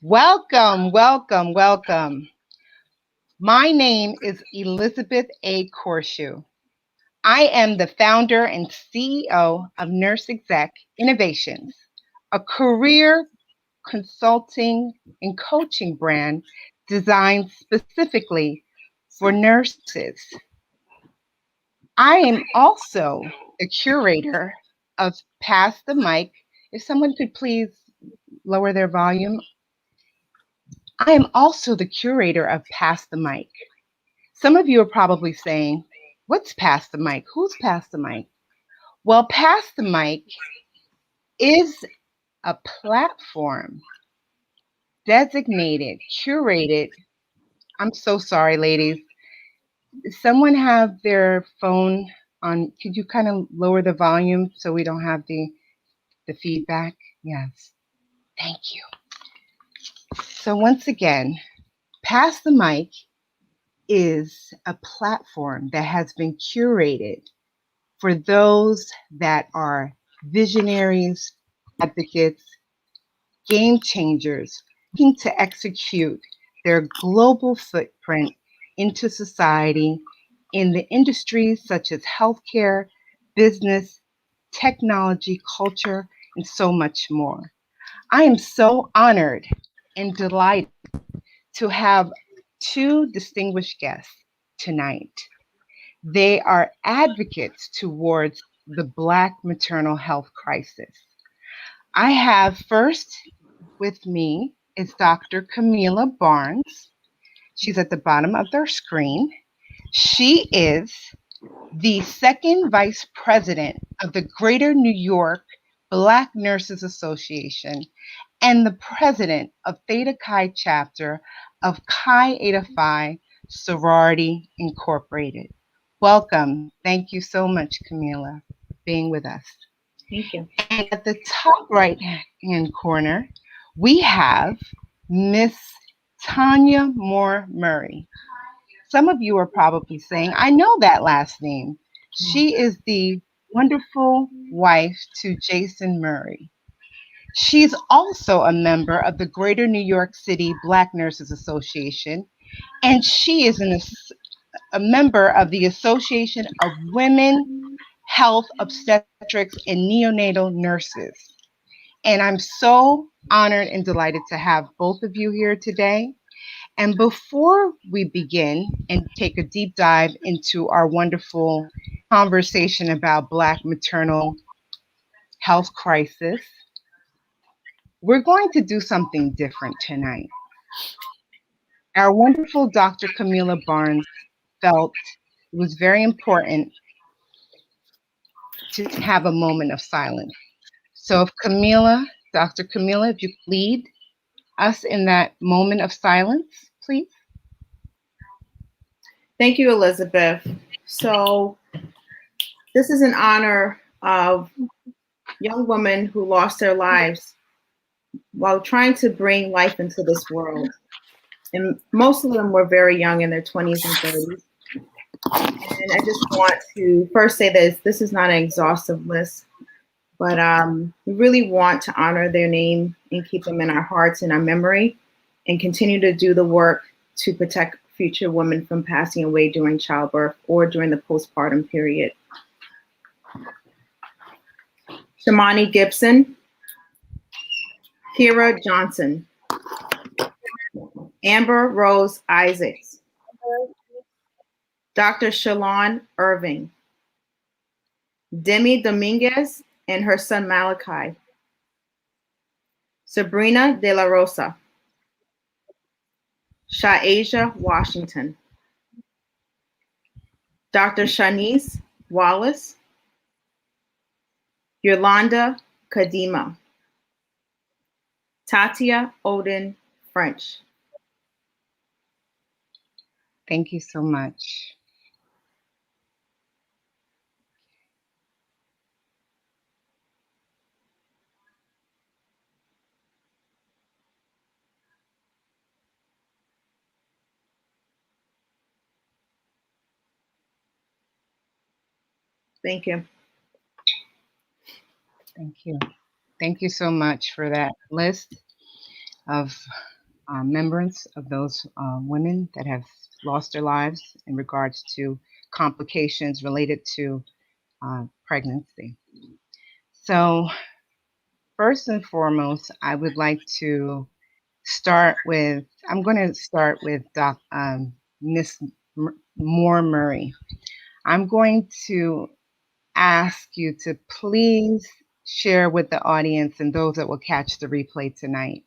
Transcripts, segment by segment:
Welcome, welcome, welcome. My name is Elizabeth A. Corshu. I am the founder and CEO of Nurse Exec Innovations, a career consulting and coaching brand designed specifically for nurses. I am also the curator of Pass the Mic. If someone could please lower their volume. I am also the curator of Pass the Mic. Some of you are probably saying, what's Pass the Mic? Who's Pass the Mic? Well, Pass the Mic is a platform designated, curated. I'm so sorry, ladies. Does someone have their phone on? Could you kind of lower the volume so we don't have the feedback? Yes. Thank you. So once again, Pass the Mic is a platform that has been curated for those that are visionaries, advocates, game changers, looking to execute their global footprint into society in the industries such as healthcare, business, technology, culture, and so much more. I am so honored and delighted to have two distinguished guests tonight. They are advocates towards the Black maternal health crisis. I have first with me is Dr. Kamila Barnes. She's at the bottom of their screen. She is the second vice president of the Greater New York Black Nurses Association and the president of Theta Chi chapter of Chi Eta Phi Sorority Incorporated. Welcome. Thank you so much, Kamila, for being with us. Thank you. And at the top right-hand corner, we have Miss Tanya Moore Murray. Some of you are probably saying, I know that last name. She is the wonderful wife to Jason Murray. She's also a member of the Greater New York City Black Nurses Association, and she is a member of the Association of Women Health Obstetrics and Neonatal Nurses. And I'm so honored and delighted to have both of you here today. And before we begin and take a deep dive into our wonderful conversation about Black maternal health crisis, we're going to do something different tonight. Our wonderful Dr. Kamila Barnes felt it was very important to have a moment of silence. So if Dr. Kamila, if you could lead us in that moment of silence, please. Thank you, Elizabeth. So this is in honor of young women who lost their lives while trying to bring life into this world. And most of them were very young, in their 20s and 30s. And I just want to first say this is not an exhaustive list, but we really want to honor their name and keep them in our hearts and our memory and continue to do the work to protect future women from passing away during childbirth or during the postpartum period. Shamani Gibson, Kira Johnson, Amber Rose Isaacs, Dr. Shalon Irving, Demi Dominguez and her son Malachi, Sabrina De La Rosa, Sha'asia Washington, Dr. Shanice Wallace, Yolanda Kadima, Tatia Odin French. Thank you so much. Thank you. Thank you. Thank you so much for that list of remembrance of those women that have lost their lives in regards to complications related to pregnancy. So, first and foremost, I would like to I'm going to start with Miss Moore Murray. I'm going to ask you to please share with the audience and those that will catch the replay tonight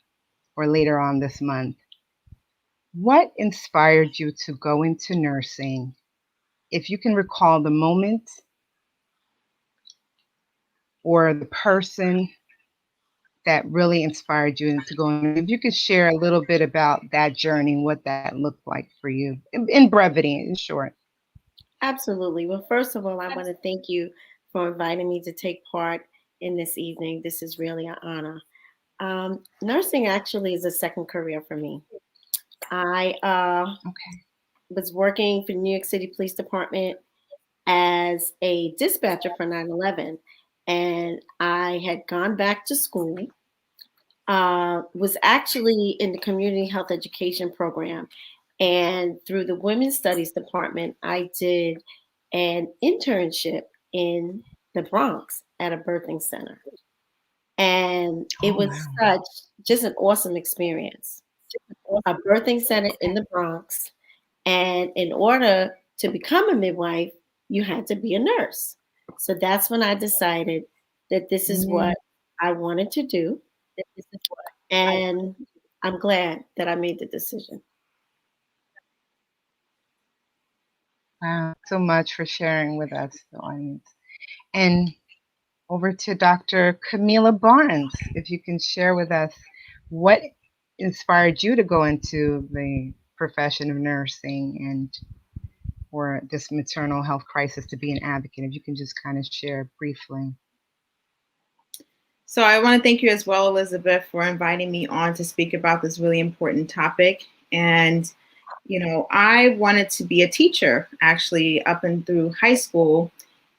or later on this month, what inspired you to go into nursing? If you can recall the moment or the person that really inspired you to go in, if you could share a little bit about that journey, what that looked like for you in brevity, in short. Absolutely. Well, first of all, I want to thank you for inviting me to take part in this evening. This is really an honor. Nursing actually is a second career for me. I was working for New York City Police Department as a dispatcher for 9/11, and I had gone back to school. Was actually in the community health education program, and through the women's studies department, I did an internship in the Bronx at a birthing center, and it was such just an awesome experience. A birthing center in the Bronx, and in order to become a midwife, you had to be a nurse. So that's when I decided that this is what I wanted to do. And I'm glad that I made the decision. Wow, so much for sharing with us, the audience. And over to Dr. Kamila Barnes, if you can share with us what inspired you to go into the profession of nursing and or this maternal health crisis to be an advocate, if you can just kind of share briefly. So I want to thank you as well, Elizabeth, for inviting me on to speak about this really important topic. And, you know, I wanted to be a teacher actually up and through high school.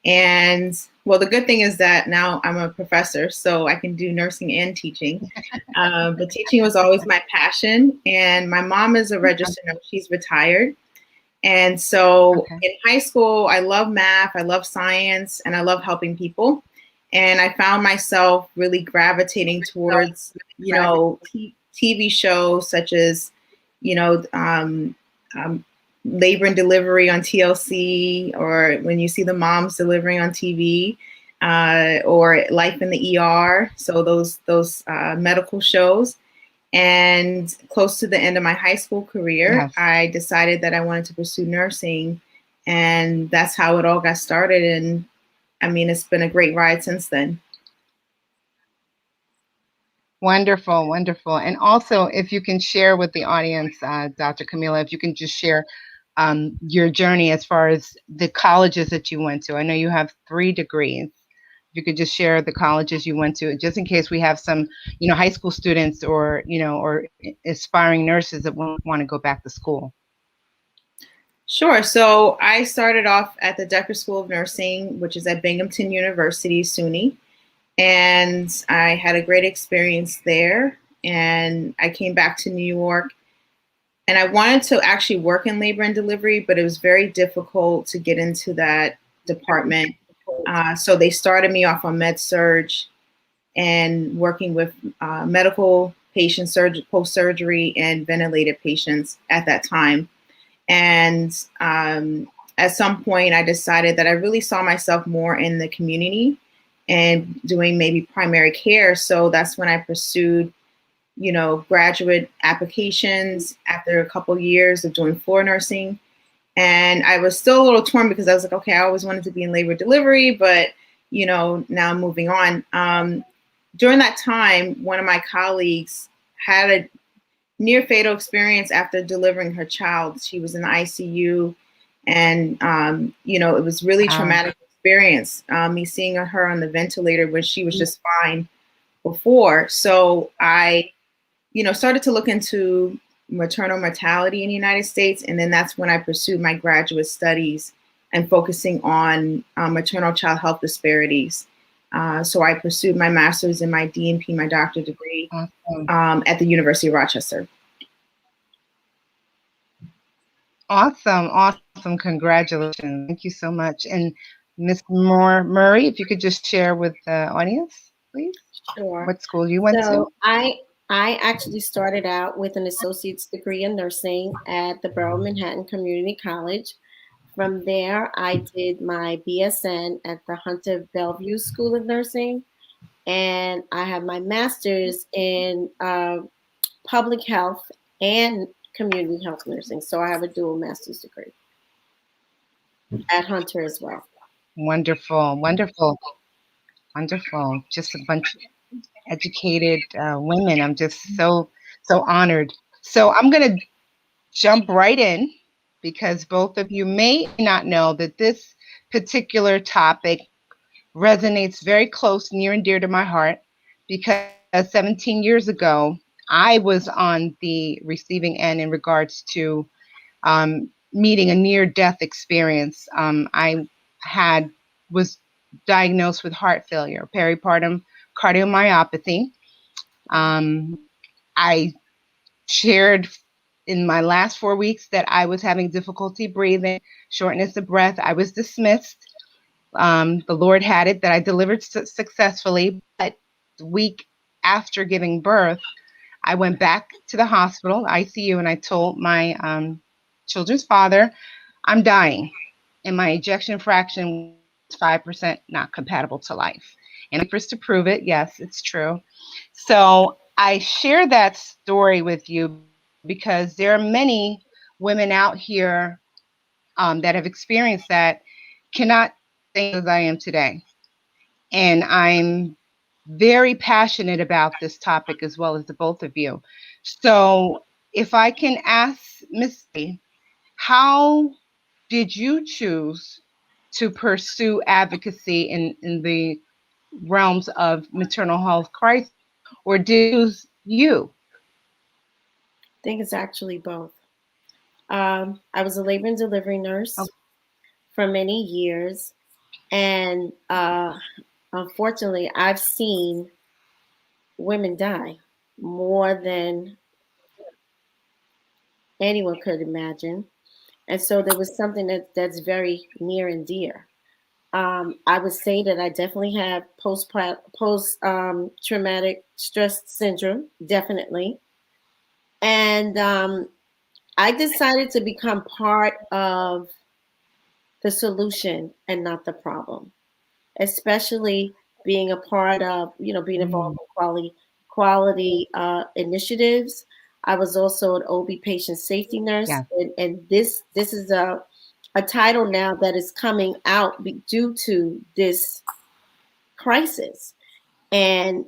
And well, the good thing is that now I'm a professor, so I can do nursing and teaching. But teaching was always my passion. And my mom is a registered nurse. She's retired. And so in high school, I love math, I love science, and I love helping people. And I found myself really gravitating towards, you know, TV shows such as, you know, labor and delivery on TLC, or when you see the moms delivering on TV, or Life in the ER. So those medical shows. And close to the end of my high school career, I decided that I wanted to pursue nursing. And that's how it all got started. And I mean, it's been a great ride since then. Wonderful, wonderful. And also, if you can share with the audience, Dr. Kamila, if you can just share your journey as far as the colleges that you went to. I know you have 3 degrees. If you could just share the colleges you went to, just in case we have some, you know, high school students or, you know, or aspiring nurses that want to go back to school. Sure. So I started off at the Decker School of Nursing, which is at Binghamton University, SUNY. And I had a great experience there. And I came back to New York. And I wanted to actually work in labor and delivery, but it was very difficult to get into that department. So they started me off on med-surg and working with medical patients, post-surgery, and ventilated patients at that time. And at some point, I decided that I really saw myself more in the community and doing maybe primary care. So that's when I pursued, you know, graduate applications after a couple of years of doing floor nursing. And I was still a little torn because I was like, okay, I always wanted to be in labor delivery, but, you know, now I'm moving on. During that time, one of my colleagues had a near fatal experience after delivering her child. She was in the ICU, and, you know, it was really traumatic experience, me seeing her on the ventilator when she was just fine before. So I, you know, started to look into maternal mortality in the United States. And then that's when I pursued my graduate studies and focusing on maternal child health disparities. So I pursued my master's and my DNP, my doctorate degree at the University of Rochester. Awesome, awesome. Congratulations. Thank you so much. And Miss Murray, if you could just share with the audience, please, Sure. what school you went to. So I actually started out with an associate's degree in nursing at the Borough Manhattan Community College. From there, I did my BSN at the Hunter Bellevue School of Nursing, and I have my master's in public health and community health nursing. So I have a dual master's degree at Hunter as well. Wonderful, wonderful, wonderful. Just a bunch of educated women. I'm just so honored. So I'm going to jump right in because both of you may not know that this particular topic resonates very close, near and dear to my heart because 17 years ago, I was on the receiving end in regards to meeting a near-death experience. I had was diagnosed with heart failure, peripartum cardiomyopathy. I shared in my last 4 weeks that I was having difficulty breathing, shortness of breath. I was dismissed. The Lord had it that I delivered successfully, but the week after giving birth, I went back to the hospital, ICU, and I told my children's father, I'm dying. And my ejection fraction was 5% not compatible to life. And papers to prove it, yes, it's true. So I share that story with you because there are many women out here that have experienced that cannot think as I am today. And I'm very passionate about this topic as well as the both of you. So if I can ask Miss Lee, how did you choose to pursue advocacy in the realms of maternal health crisis, or did you choose you? I think it's actually both. I was a labor and delivery Oh, nurse for many years, and unfortunately, I've seen women die more than anyone could imagine. And so there was something that's very near and dear. I would say that I definitely have post traumatic stress syndrome, definitely. And I decided to become part of the solution and not the problem, especially being a part of, being involved in quality initiatives. I was also an OB patient safety nurse, yes, and this is a title now that is coming out due to this crisis. And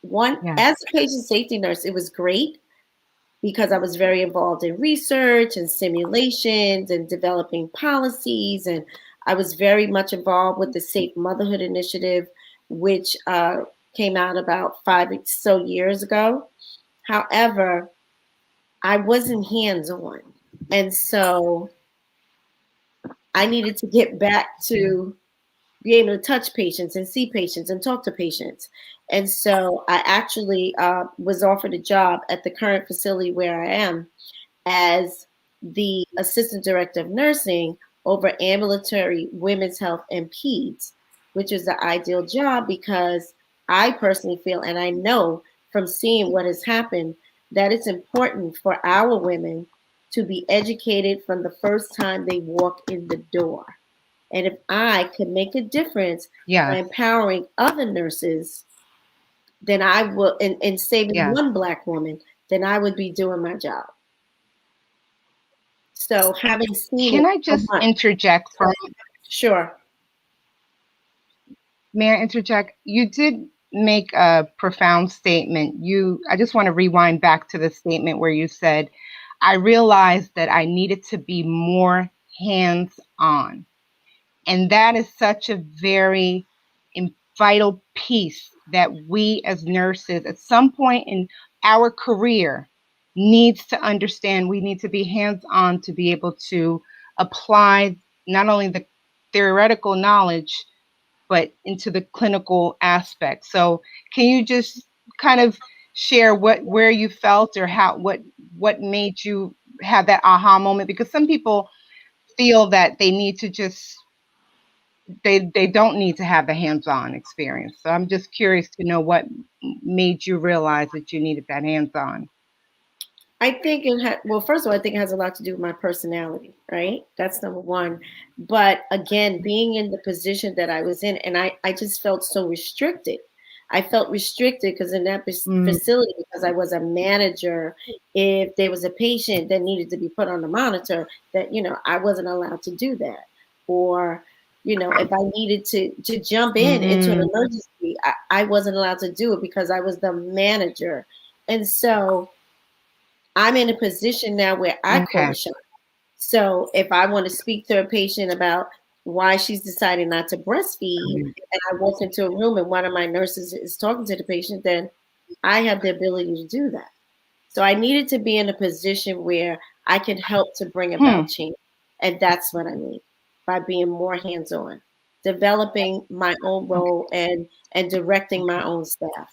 one, yes, as a patient safety nurse, it was great because I was very involved in research and simulations and developing policies. And I was very much involved with the Safe Motherhood Initiative, which came out about 5 or so years ago. However, I wasn't hands on. And so I needed to get back to be able to touch patients and see patients and talk to patients. And so I actually was offered a job at the current facility where I am as the assistant director of nursing over ambulatory women's health and peds, which is the ideal job because I personally feel, and I know from seeing what has happened, that it's important for our women to be educated from the first time they walk in the door. And if I could make a difference by yes, empowering other nurses, then I will, and saving yes. one Black woman, then I would be doing my job. So having seen Can it I so just much, interject from sure. May I interject? You did make a profound statement. I just want to rewind back to the statement where you said, I realized that I needed to be more hands on. And that is such a very vital piece that we as nurses at some point in our career needs to understand. We need to be hands on to be able to apply not only the theoretical knowledge but into the clinical aspect. So can you just kind of share where you felt or what made you have that aha moment? Because some people feel that they need to just they don't need to have the hands-on experience. So I'm just curious to know what made you realize that you needed that hands-on. I think well, first of all, I think it has a lot to do with my personality, right? That's number one. But again, being in the position that I was in, and I just felt so restricted. I felt restricted because in that facility, because I was a manager, if there was a patient that needed to be put on the monitor, that, I wasn't allowed to do that. Or, if I needed to jump into an emergency, I wasn't allowed to do it because I was the manager. And so I'm in a position now where I call the shot. So if I want to speak to a patient about why she's deciding not to breastfeed, and I walk into a room and one of my nurses is talking to the patient, then I have the ability to do that. So I needed to be in a position where I could help to bring about change. And that's what I mean by being more hands-on, developing my own role and directing my own staff.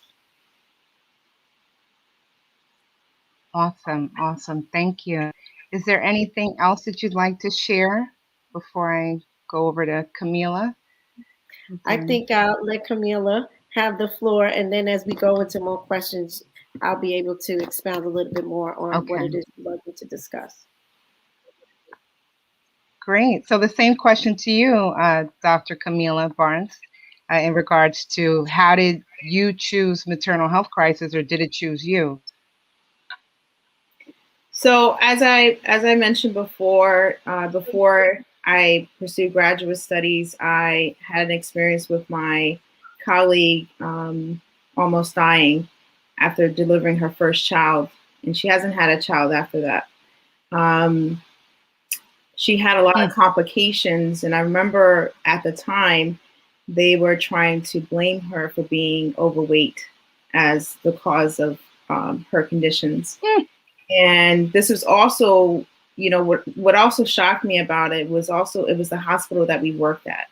Awesome. Awesome. Thank you. Is there anything else that you'd like to share before I go over to Kamila? I think I'll let Kamila have the floor, and then as we go into more questions, I'll be able to expound a little bit more on what it is you'd like me to discuss. Great. So the same question to you, Dr. Kamila Barnes, in regards to how did you choose maternal health crisis, or did it choose you? So as I mentioned before, before I pursued graduate studies, I had an experience with my colleague almost dying after delivering her first child, and she hasn't had a child after that. She had a lot of complications, and I remember at the time they were trying to blame her for being overweight as the cause of her conditions. And this was also, what also shocked me about it was the hospital that we worked at,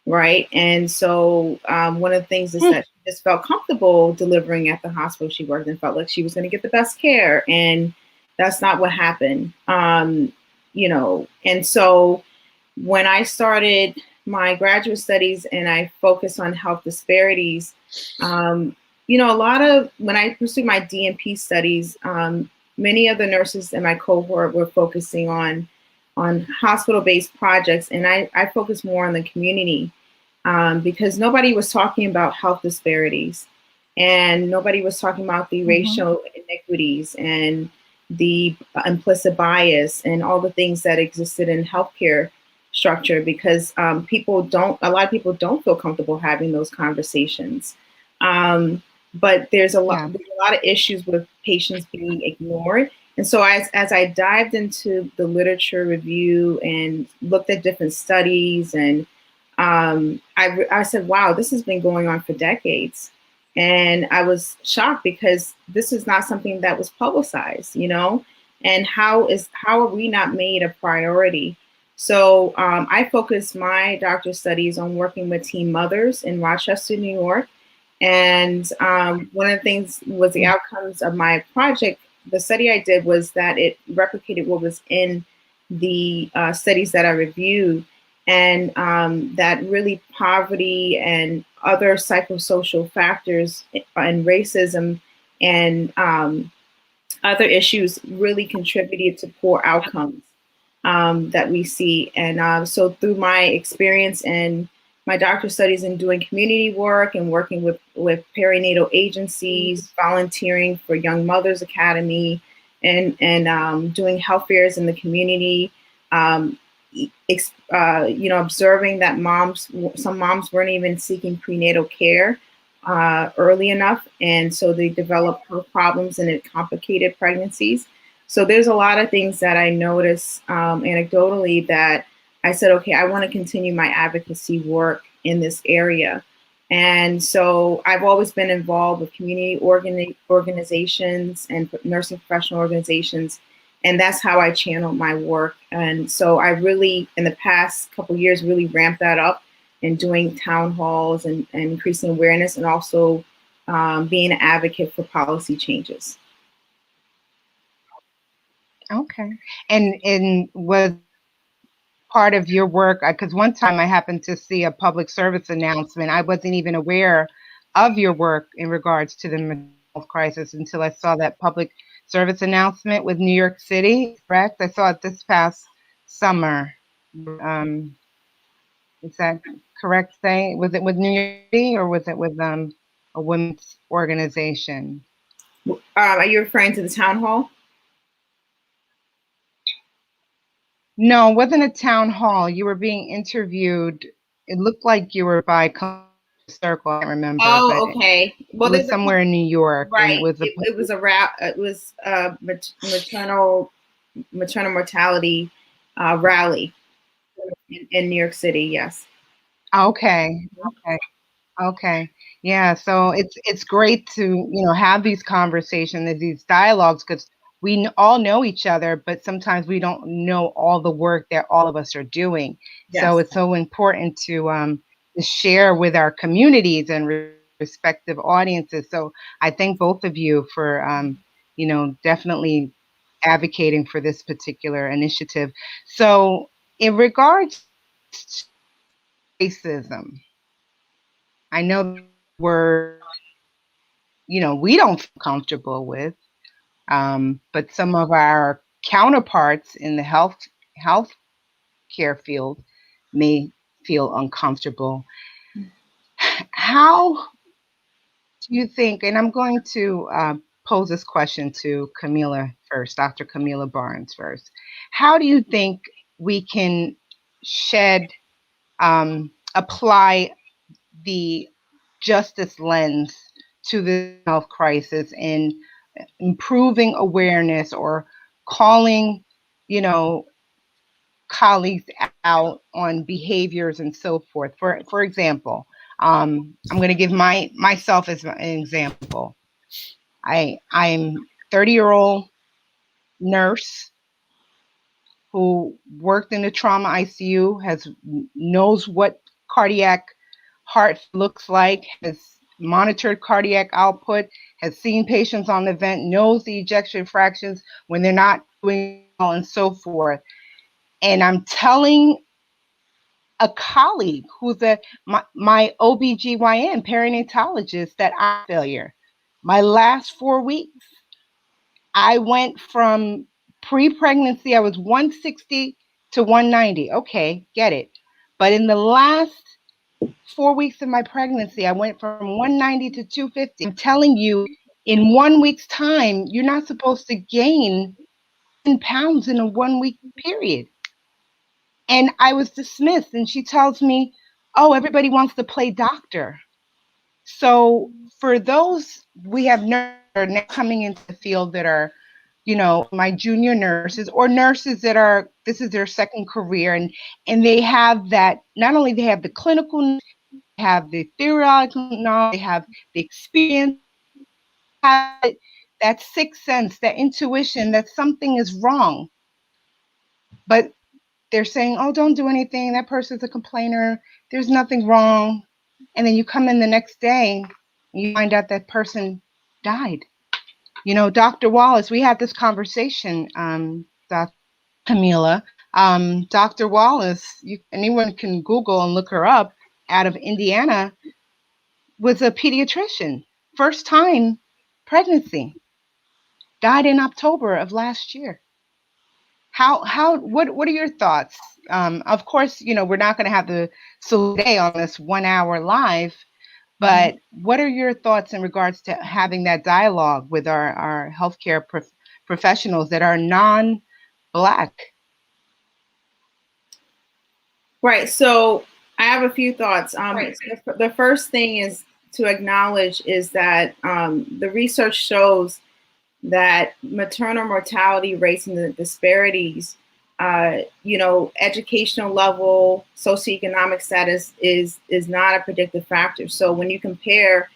right? And so one of the things is that she just felt comfortable delivering at the hospital she worked and felt like she was going to get the best care. And that's not what happened, and so when I started my graduate studies and I focused on health disparities, when I pursued my DNP studies, many of the nurses in my cohort were focusing on hospital-based projects, and I focused more on the community because nobody was talking about health disparities, and nobody was talking about the racial inequities and the implicit bias and all the things that existed in healthcare structure, because a lot of people don't feel comfortable having those conversations. But there's a lot of issues with patients being ignored. And so as I dived into the literature review and looked at different studies, and I said, wow, this has been going on for decades. And I was shocked because this is not something that was publicized, and how are we not made a priority? So I focused my doctoral studies on working with teen mothers in Rochester, New York. And one of the things was the outcomes of my project. The study I did was that it replicated what was in the studies that I reviewed, and that really poverty and other psychosocial factors and racism and other issues really contributed to poor outcomes that we see. And so through my experience and my doctoral studies in doing community work and working with perinatal agencies, volunteering for Young Mothers Academy, and doing health fairs in the community, observing that some moms weren't even seeking prenatal care early enough, and so they developed health problems and it complicated pregnancies. So there's a lot of things that I noticed anecdotally that I said, okay, I want to continue my advocacy work in this area. And so I've always been involved with community organizations and nursing professional organizations, and that's how I channeled my work. And so I really, in the past couple of years, really ramped that up in doing town halls and increasing awareness, and also being an advocate for policy changes. Okay. And was part of your work, because one time I happened to see a public service announcement. I wasn't even aware of your work in regards to the mental health crisis until I saw that public service announcement with New York City, correct? I saw it this past summer. Um, is that correct saying? Was it with New York City or was it with a women's organization? Are you referring to the town hall? No, it wasn't a town hall. You were being interviewed. It looked like you were by Circle. I can't remember, but Oh, okay. it Well, was somewhere in New York, and it right. was a It was a rap. It was maternal mortality rally in New York City. Yes. okay, okay, okay. Yeah, so it's great to have these conversations and these dialogues because we all know each other, but sometimes we don't know all the work that all of us are doing. So Yes. it's so important to share with our communities and respective audiences. So I thank both of you for definitely advocating for this particular initiative. So in regards to racism, I know we're we don't feel comfortable with, but some of our counterparts in the healthcare field may feel uncomfortable. How do you think, and I'm going to pose this question to Kamila first, Dr. Kamila Barnes first. How do you think we can apply the justice lens to the health crisis and improving awareness or calling, you know, colleagues out on behaviors and so forth? For example, I'm going to give myself as an example. I'm 30-year-old nurse who worked in the trauma ICU, knows what cardiac heart looks like, has monitored cardiac output, has seen patients on the vent, knows the ejection fractions when they're not doing well, and so forth. And I'm telling a colleague who's my OBGYN perinatologist that I'm failure. My last 4 weeks, I went from pre-pregnancy, I was 160 to 190. Okay, get it. But in the last 4 weeks of my pregnancy, I went from 190 to 250. I'm telling you, in 1 week's time, you're not supposed to gain 10 pounds in a 1 week period. And I was dismissed. And she tells me, oh, everybody wants to play doctor. So for those, we have nurses now coming into the field that are, my junior nurses or nurses that are, this is their second career. And they have that, not only they have the clinical, they have the theoretical knowledge, they have the experience, have that sixth sense, that intuition that something is wrong. But they're saying, oh, don't do anything. That person's a complainer. There's nothing wrong. And then you come in the next day and you find out that person died. Dr. Wallace, we had this conversation, Dr. Kamila. Dr. Wallace, anyone can Google and look her up, out of Indiana, was a pediatrician. First time pregnancy. Died in October of last year. What are your thoughts? Of course, we're not going to have the day on this 1 hour live, but what are your thoughts in regards to having that dialogue with our healthcare professionals that are non-Black? Right. So I have a few thoughts. The first thing is to acknowledge is that the research shows that maternal mortality rates and the disparities, educational level, socioeconomic status is not a predictive factor. So when you compare,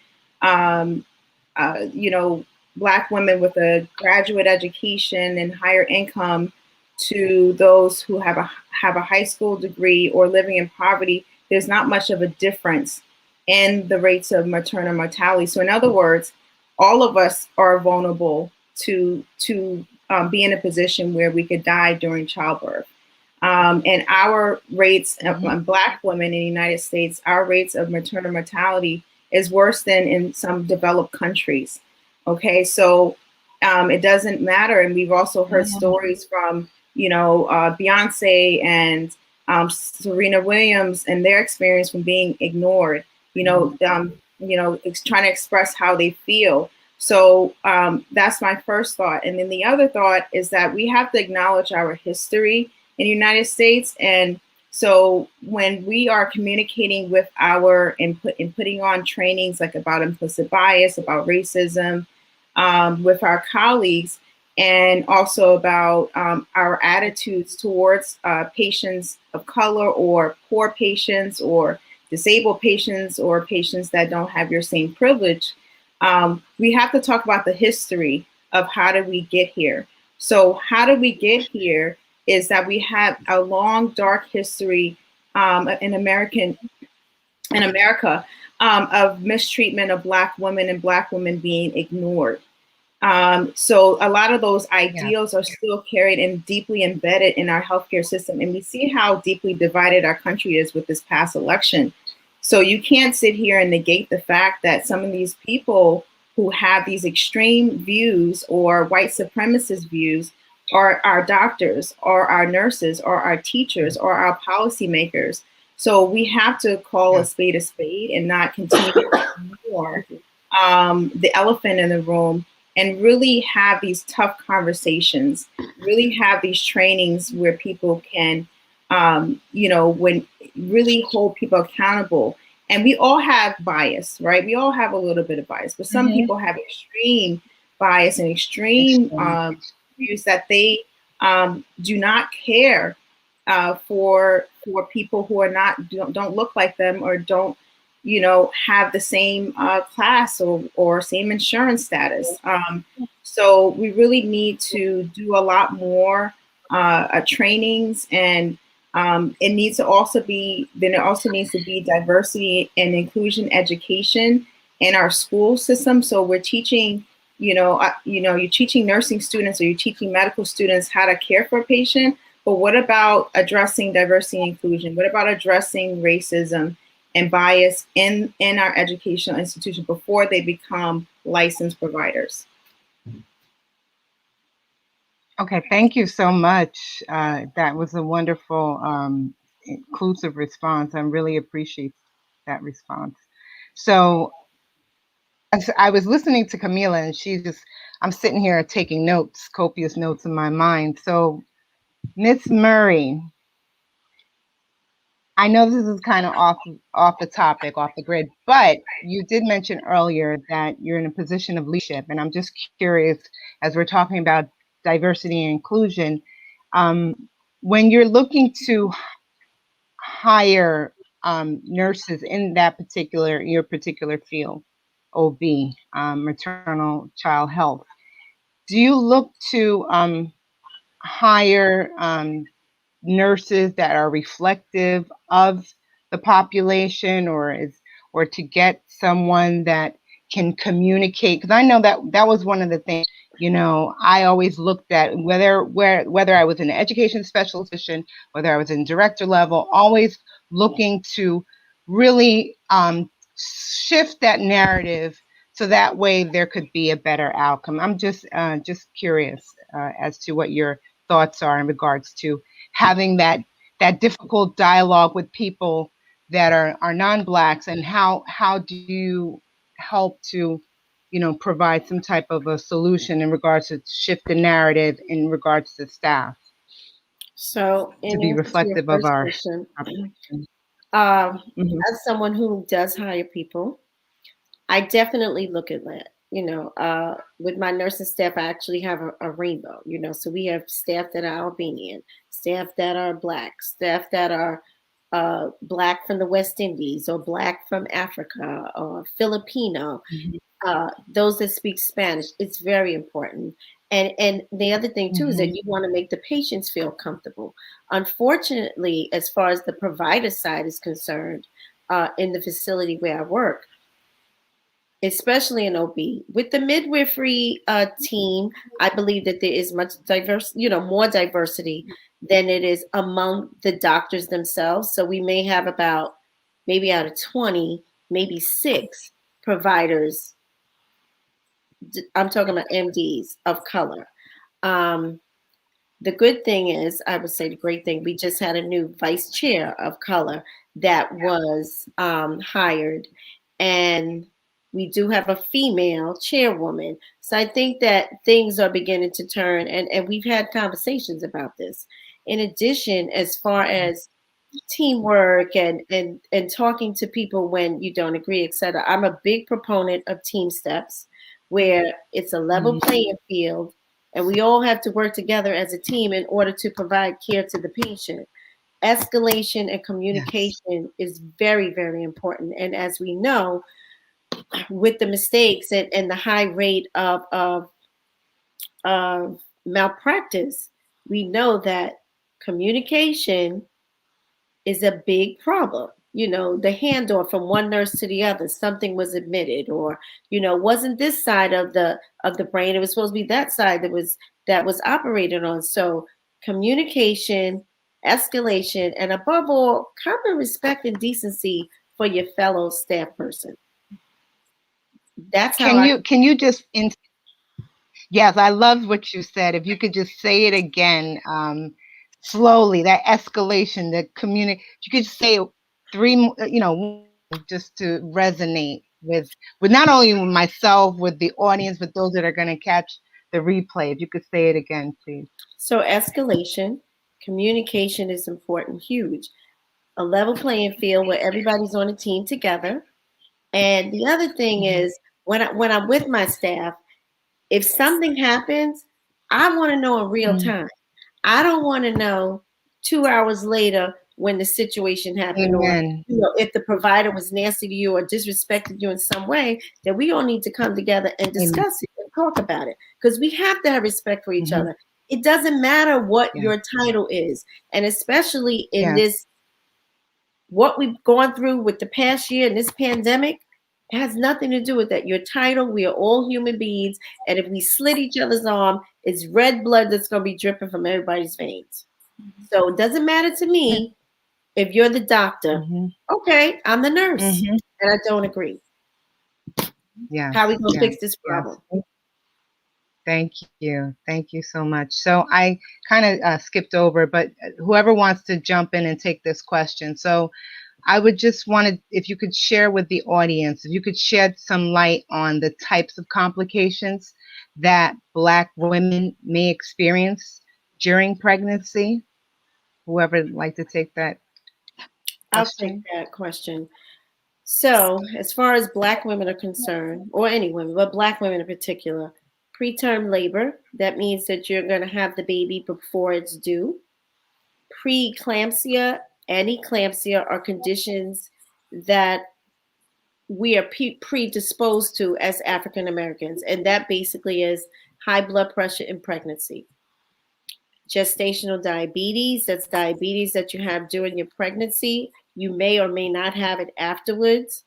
Black women with a graduate education and higher income to those who have a high school degree or living in poverty, there's not much of a difference in the rates of maternal mortality. So in other words, all of us are vulnerable to be in a position where we could die during childbirth. And our rates on Black women in the United States, our rates of maternal mortality is worse than in some developed countries. Okay, so it doesn't matter. And we've also heard stories from, Beyonce and Serena Williams and their experience from being ignored, trying to express how they feel. So that's my first thought. And then the other thought is that we have to acknowledge our history in the United States. And so when we are communicating with our input and putting on trainings like about implicit bias, about racism, with our colleagues, and also about our attitudes towards patients of color or poor patients or disabled patients or patients that don't have your same privilege, we have to talk about the history of how did we get here. So how did we get here is that we have a long, dark history in America of mistreatment of Black women and Black women being ignored. So a lot of those ideals are still carried and deeply embedded in our healthcare system. And we see how deeply divided our country is with this past election. So you can't sit here and negate the fact that some of these people who have these extreme views or white supremacist views are our doctors or our nurses or our teachers or our policymakers. So we have to call a spade and not continue to ignore the elephant in the room and really have these tough conversations, really have these trainings where people can, when really hold people accountable. And we all have bias, right? We all have a little bit of bias, but some people have extreme bias and extreme views that they do not care for people who are don't look like them or don't have the same class or same insurance status. So we really need to do a lot more trainings, and it needs to also be, then it also needs to be diversity and inclusion education in our school system. So we're teaching, you're teaching nursing students or you're teaching medical students how to care for a patient, but what about addressing diversity and inclusion? What about addressing racism and bias in our educational institution before they become licensed providers? Okay, thank you so much. That was a wonderful, inclusive response. I really appreciate that response. So I was listening to Kamila, and I'm sitting here taking notes, copious notes in my mind. So Miss Murray, I know this is kind of off the topic, off the grid, but you did mention earlier that you're in a position of leadership, and I'm just curious, as we're talking about diversity and inclusion, when you're looking to hire nurses in your particular field, OB, maternal child health, do you look to hire nurses that are reflective of the population, or to get someone that can communicate? Because I know that was one of the things, I always looked at, whether I was an education specialist, whether I was in director level, always looking to really shift that narrative so that way there could be a better outcome. I'm just curious as to what your thoughts are in regards to having that difficult dialogue with people that are non-Blacks, and how do you help to provide some type of a solution in regards to shift the narrative in regards to staff So to be reflective of our question, population? as someone who does hire people, I definitely look at that. With my nursing staff, I actually have a rainbow. So we have staff that are Albanian, staff that are Black, staff that are Black from the West Indies, or Black from Africa, or Filipino. Those that speak Spanish. It's very important. And the other thing too is that you want to make the patients feel comfortable. Unfortunately, as far as the provider side is concerned, in the facility where I work, especially in OB. With the midwifery team, I believe that there is much diverse, more diversity than it is among the doctors themselves. So we may have about maybe out of 20, maybe 6 providers. I'm talking about MDs of color. Um, the good thing is, I would say the great thing, we just had a new vice chair of color that was hired, and we do have a female chairwoman. So I think that things are beginning to turn, and we've had conversations about this. In addition, as far as teamwork and talking to people when you don't agree, etc. I'm a big proponent of team steps where it's a level playing field and we all have to work together as a team in order to provide care to the patient. Escalation and communication is very, very important. And as we know, with the mistakes and the high rate of malpractice, we know that communication is a big problem. The handoff from one nurse to the other, something was admitted, or wasn't this side of the brain. It was supposed to be that side that was operated on. So communication, escalation, and above all, common respect and decency for your fellow staff person. That's how Can you just yes, I love what you said. If you could just say it again, slowly, that escalation, the you could say it just to resonate with not only with myself, with the audience, but those that are going to catch the replay. If you could say it again, please. So escalation, communication is important, huge. A level playing field where everybody's on a team together. And the other thing is when I'm with my staff, if something happens, I want to know in real time. I don't want to know 2 hours later when the situation happened, Amen. or if the provider was nasty to you or disrespected you in some way. That we all need to come together and discuss it and talk about it, because we have to have respect for each other. It doesn't matter what your title is, and especially in this, what we've gone through with the past year and this pandemic. It has nothing to do with that. Your title, we are all human beings. And if we slit each other's arm, it's red blood that's going to be dripping from everybody's veins. So it doesn't matter to me if you're the doctor. Okay, I'm the nurse. And I don't agree. Yeah. How are we going to fix this problem? Thank you. Thank you so much. So I kind of skipped over, but whoever wants to jump in and take this question. So I would just want if you could share with the audience, if you could shed some light on the types of complications that Black women may experience during pregnancy. Whoever would like to take that question. I'll take that question. So as far as Black women are concerned, or any women, but Black women in particular, preterm labor, that means that you're going to have the baby before it's due. Preeclampsia and eclampsia are conditions that we are predisposed to as African Americans, and that basically is high blood pressure in pregnancy. Gestational diabetes, that's diabetes that you have during your pregnancy. You may or may not have it afterwards.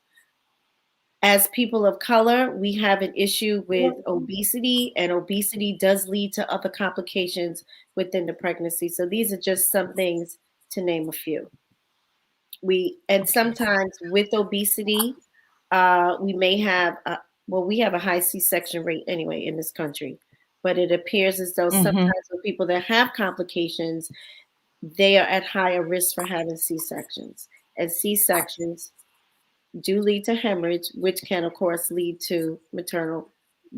As people of color, we have an issue with obesity, and obesity does lead to other complications within the pregnancy. So these are just some things to name a few. Sometimes with obesity, we may have, we have a high C-section rate anyway in this country, but it appears as though sometimes with people that have complications, they are at higher risk for having C-sections. And C-sections do lead to hemorrhage, which can, of course, lead to maternal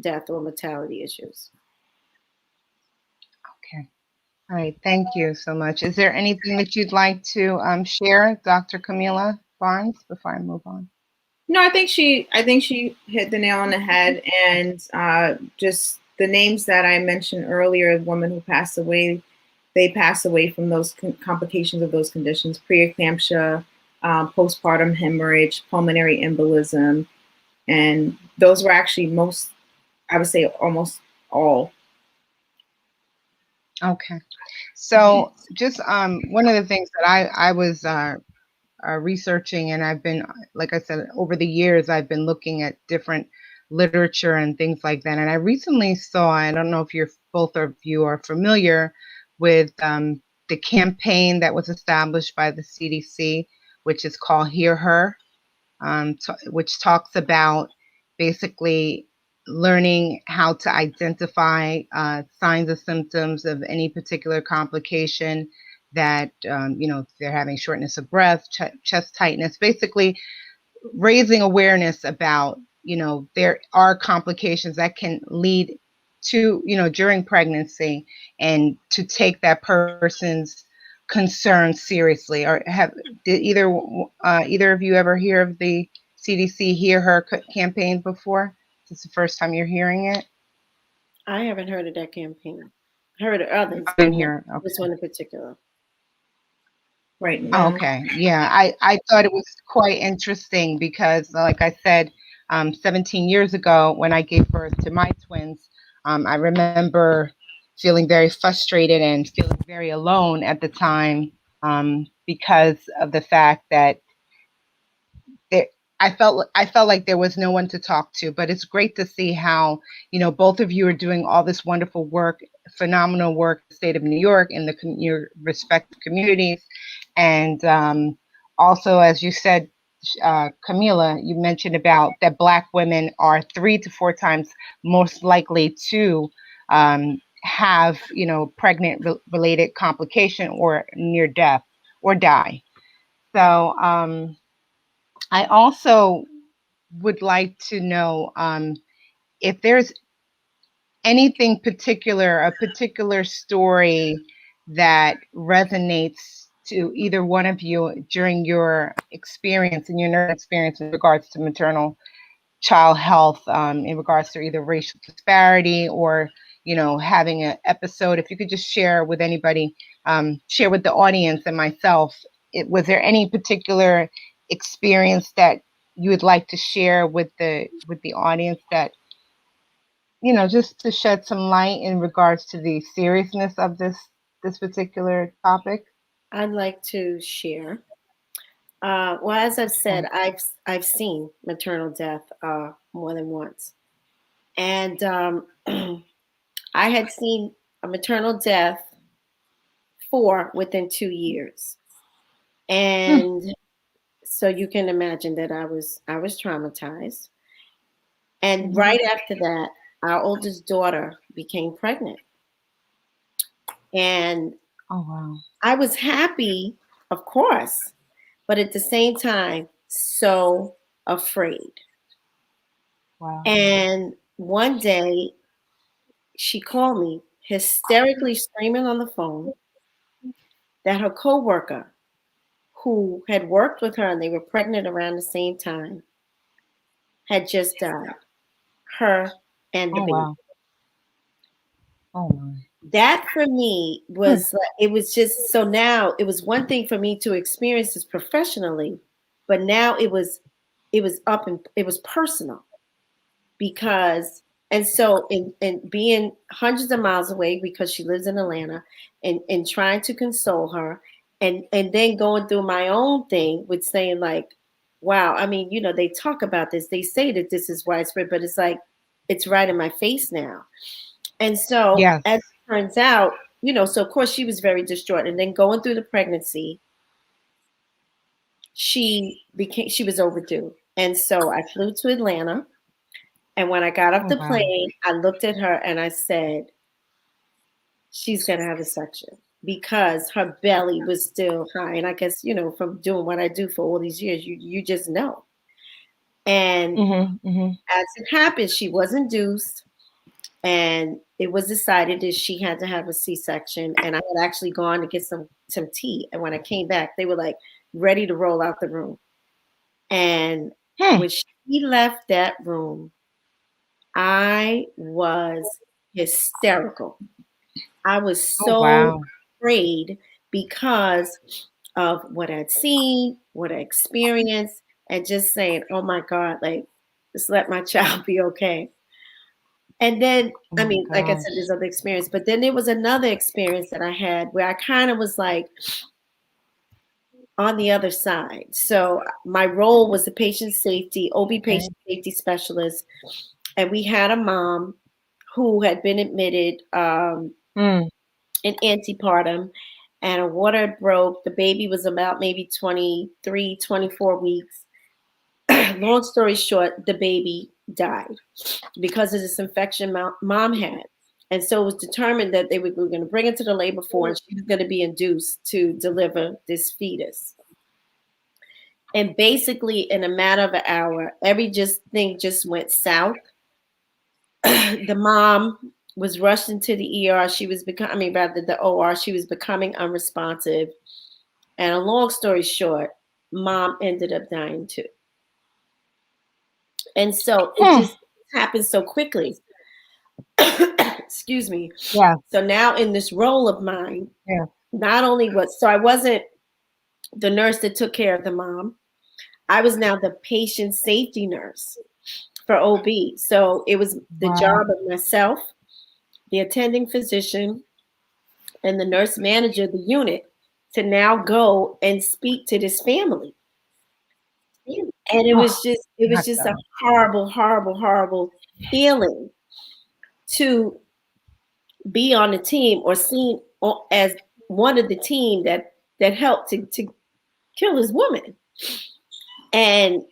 death or mortality issues. Okay. All right. Thank you so much. Is there anything that you'd like to share, Dr. Kamila Barnes, before I move on? No, I think she hit the nail on the head, and just the names that I mentioned earlier, women who passed away, they passed away from those complications of those conditions: preeclampsia, postpartum hemorrhage, pulmonary embolism, and those were actually most, I would say almost all. Okay. So just one of the things that I was researching, and I've been, like I said, over the years, I've been looking at different literature and things like that. And I recently saw, I don't know if you're both of you are familiar with the campaign that was established by the CDC, which is called Hear Her, which talks about basically learning how to identify signs or symptoms of any particular complication that, if they're having shortness of breath, chest tightness, basically raising awareness about, there are complications that can lead to, during pregnancy, and to take that person's concern seriously. Or did either of you ever hear of the CDC Hear Her campaign before? This is the first time you're hearing it? I haven't heard of that campaign. I heard of others, I but didn't not hear. Okay. this one in particular. Right Oh, now. okay. Yeah, I thought it was quite interesting because, like I said, 17 years ago when I gave birth to my twins, I remember feeling very frustrated and feeling very alone at the time, because of the fact that there, I felt like there was no one to talk to. But it's great to see how, both of you are doing all this wonderful work, phenomenal work in the state of New York, in your respective communities. And also, as you said, Kamila, you mentioned about that Black women are 3 to 4 times most likely to have, pregnant related complication or near death or die. So I also would like to know, if there's anything particular, a particular story that resonates to either one of you during your experience and your nurse experience in regards to maternal child health, in regards to either racial disparity or, having an episode. If you could just share with anybody, share with the audience and myself, was there any particular experience that you would like to share with the audience that, just to shed some light in regards to the seriousness of this particular topic? I'd like to share. Well, as I've said, I've seen maternal death more than once, and I had seen a maternal death 4 within 2 years, and so you can imagine that I was traumatized. And right after that, our oldest daughter became pregnant, and Oh, wow. I was happy, of course, but at the same time, so afraid. Wow. And one day she called me hysterically screaming on the phone that her coworker, who had worked with her and they were pregnant around the same time, had just died. Her and the Oh, baby. wow. Oh, my. That for me was it was just so now it was one thing for me to experience this professionally, but now it was up and it was personal because and so in being hundreds of miles away because she lives in Atlanta and trying to console her and then going through my own thing with saying like, wow, I mean, they talk about this, they say that this is widespread, but it's like it's right in my face now. And so Yes. as it turns out, so of course she was very distraught. And then going through the pregnancy, she was overdue. And so I flew to Atlanta. And when I got off Oh, the wow. plane, I looked at her and I said, she's gonna have a section because her belly was still high. And I guess, from doing what I do for all these years, you just know. And as it happened, she was induced. And it was decided that she had to have a C-section. And I had actually gone to get some tea. And when I came back, they were like ready to roll out the room. And when she left that room, I was hysterical. I was Oh, so wow. afraid because of what I'd seen, what I experienced, and just saying, oh my God, like, just let my child be okay. And then, Oh, I my mean, like I gosh. said, there's other experience, but then there was another experience that I had where I kind of was like, on the other side. So my role was the patient safety, OB patient safety specialist. And we had a mom who had been admitted in antepartum, and a water broke. The baby was about maybe 23, 24 weeks. Long story short, the baby died because of this infection mom had. And so it was determined that they were going to bring her to the labor floor and she was going to be induced to deliver this fetus. And basically, in a matter of an hour, thing just went south. The mom was rushed into the ER. She was becoming, rather the OR, she was becoming unresponsive. And a long story short, mom ended up dying too. And so it just happened so quickly. Excuse me. Yeah. So now in this role of mine, not only I wasn't the nurse that took care of the mom. I was now the patient safety nurse for OB. So it was the job of myself, the attending physician, and the nurse manager of the unit to now go and speak to this family. And it was just a horrible, horrible, horrible feeling to be on the team or seen as one of the team that helped to kill this woman. And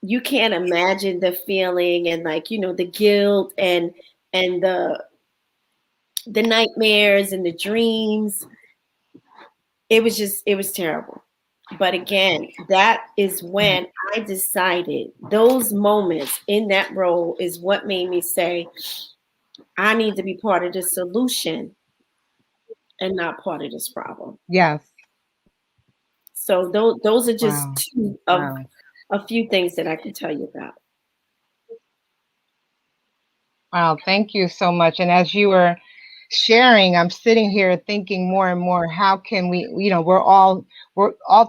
you can't imagine the feeling and the guilt and the nightmares and the dreams. It was terrible. But again, that is when I decided those moments in that role is what made me say, I need to be part of the solution and not part of this problem. Yes. So those are just two of a few things that I can tell you about. Wow, thank you so much. And as you were sharing, I'm sitting here thinking more and more, how can we, we're all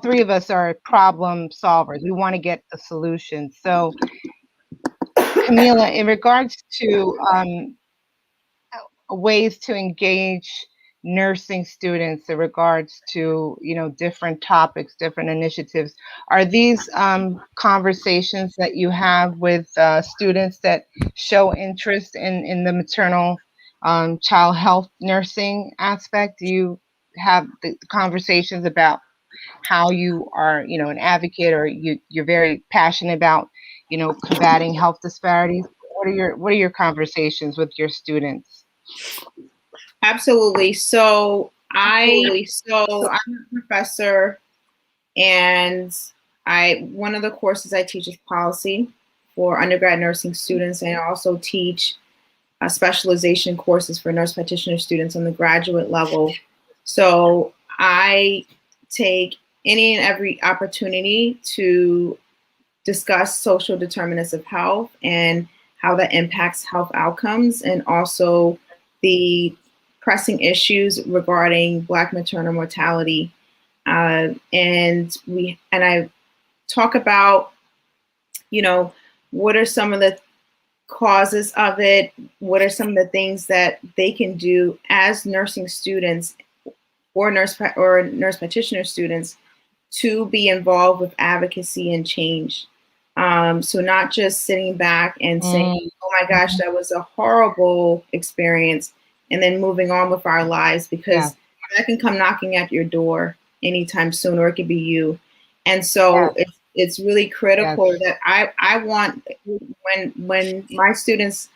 three of us are problem solvers. We want to get a solution. So Kamila, in regards to ways to engage nursing students in regards to, different topics, different initiatives, are these conversations that you have with students that show interest in the maternal child health nursing aspect? Do you have the conversations about how you are, an advocate, or you're very passionate about, combating health disparities? What are your conversations with your students? Absolutely. So I'm a professor, and one of the courses I teach is policy for undergrad nursing students, and I also teach specialization courses for nurse practitioner students on the graduate level. So I take any and every opportunity to discuss social determinants of health and how that impacts health outcomes, and also the pressing issues regarding Black maternal mortality. And I talk about, what are some of the causes of it? What are some of the things that they can do as nursing students or nurse practitioner students to be involved with advocacy and change? So not just sitting back and saying, oh my gosh, that was a horrible experience, and then moving on with our lives, because that can come knocking at your door anytime soon, or it could be you. And so it's really critical that I want, when my students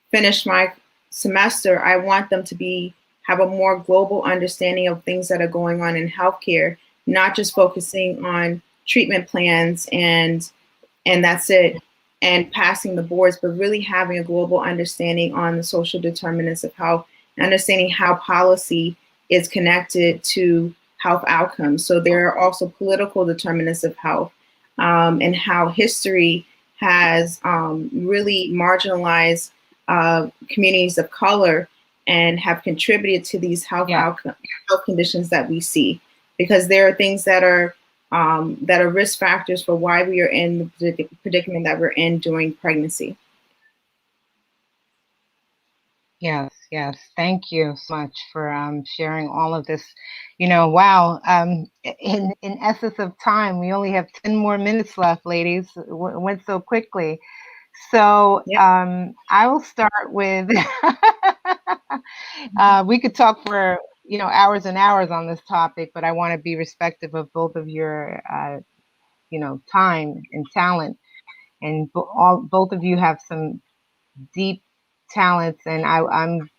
finish my semester, I want them to have a more global understanding of things that are going on in healthcare, not just focusing on treatment plans and that's it, and passing the boards, but really having a global understanding on the social determinants of health, understanding how policy is connected to health outcomes. So there are also political determinants of health, and how history has really marginalized communities of color and have contributed to these health conditions that we see, because there are things that are risk factors for why we are in the predicament that we're in during pregnancy. Yes, Yes, thank you so much for sharing all of this. Wow. In essence of time, we only have 10 more minutes left, ladies. It went so quickly. So Yep. I will start with. We could talk for hours and hours on this topic, but I want to be respectful of both of your time and talent, and both of you have some deep talents, and I'm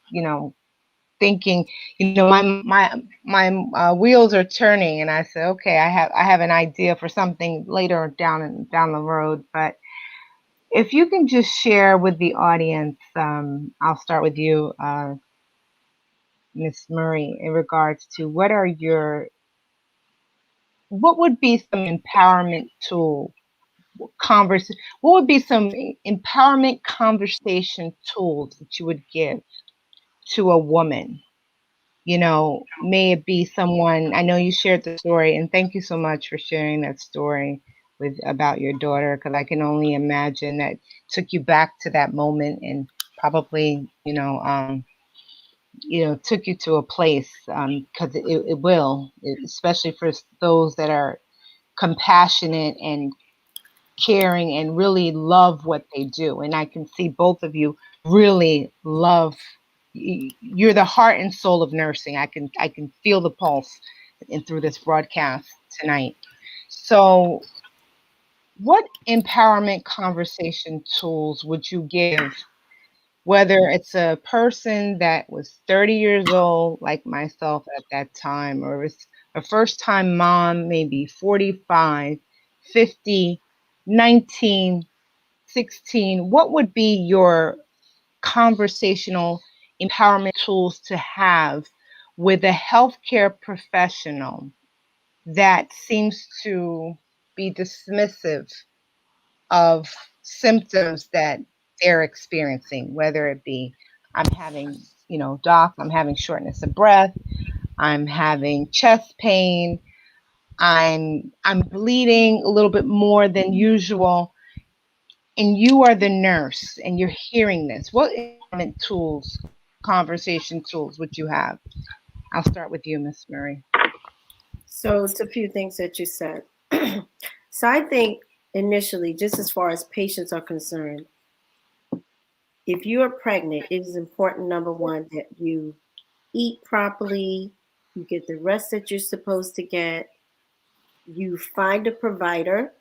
thinking, my wheels are turning, and I said, okay, I have an idea for something later down the road. But if you can just share with the audience, I'll start with you, Miss Murray, in regards to what would be some empowerment tool what would be some empowerment conversation tools that you would give to a woman? May it be someone, I know you shared the story, and thank you so much for sharing that story about your daughter, because I can only imagine that took you back to that moment, and probably, took you to a place, because it will, especially for those that are compassionate and caring and really love what they do. And I can see both of you really love. You're the heart and soul of nursing. I can feel the pulse and through this broadcast tonight. So, what empowerment conversation tools would you give, whether it's a person that was 30 years old like myself at that time, or it's a first time mom, maybe 45, 50, 19, 16, what would be your conversational empowerment tools to have with a healthcare professional that seems to be dismissive of symptoms that they're experiencing, whether it be, I'm having, doc, I'm having shortness of breath, I'm having chest pain, I'm bleeding a little bit more than usual, and you are the nurse and you're hearing this. What empowerment tools, conversation tools would you have? I'll start with you, Miss Murray. So it's a few things that you said. So I think initially, just as far as patients are concerned, if you are pregnant, it is important, number one, that you eat properly, you get the rest that you're supposed to get, you find a provider,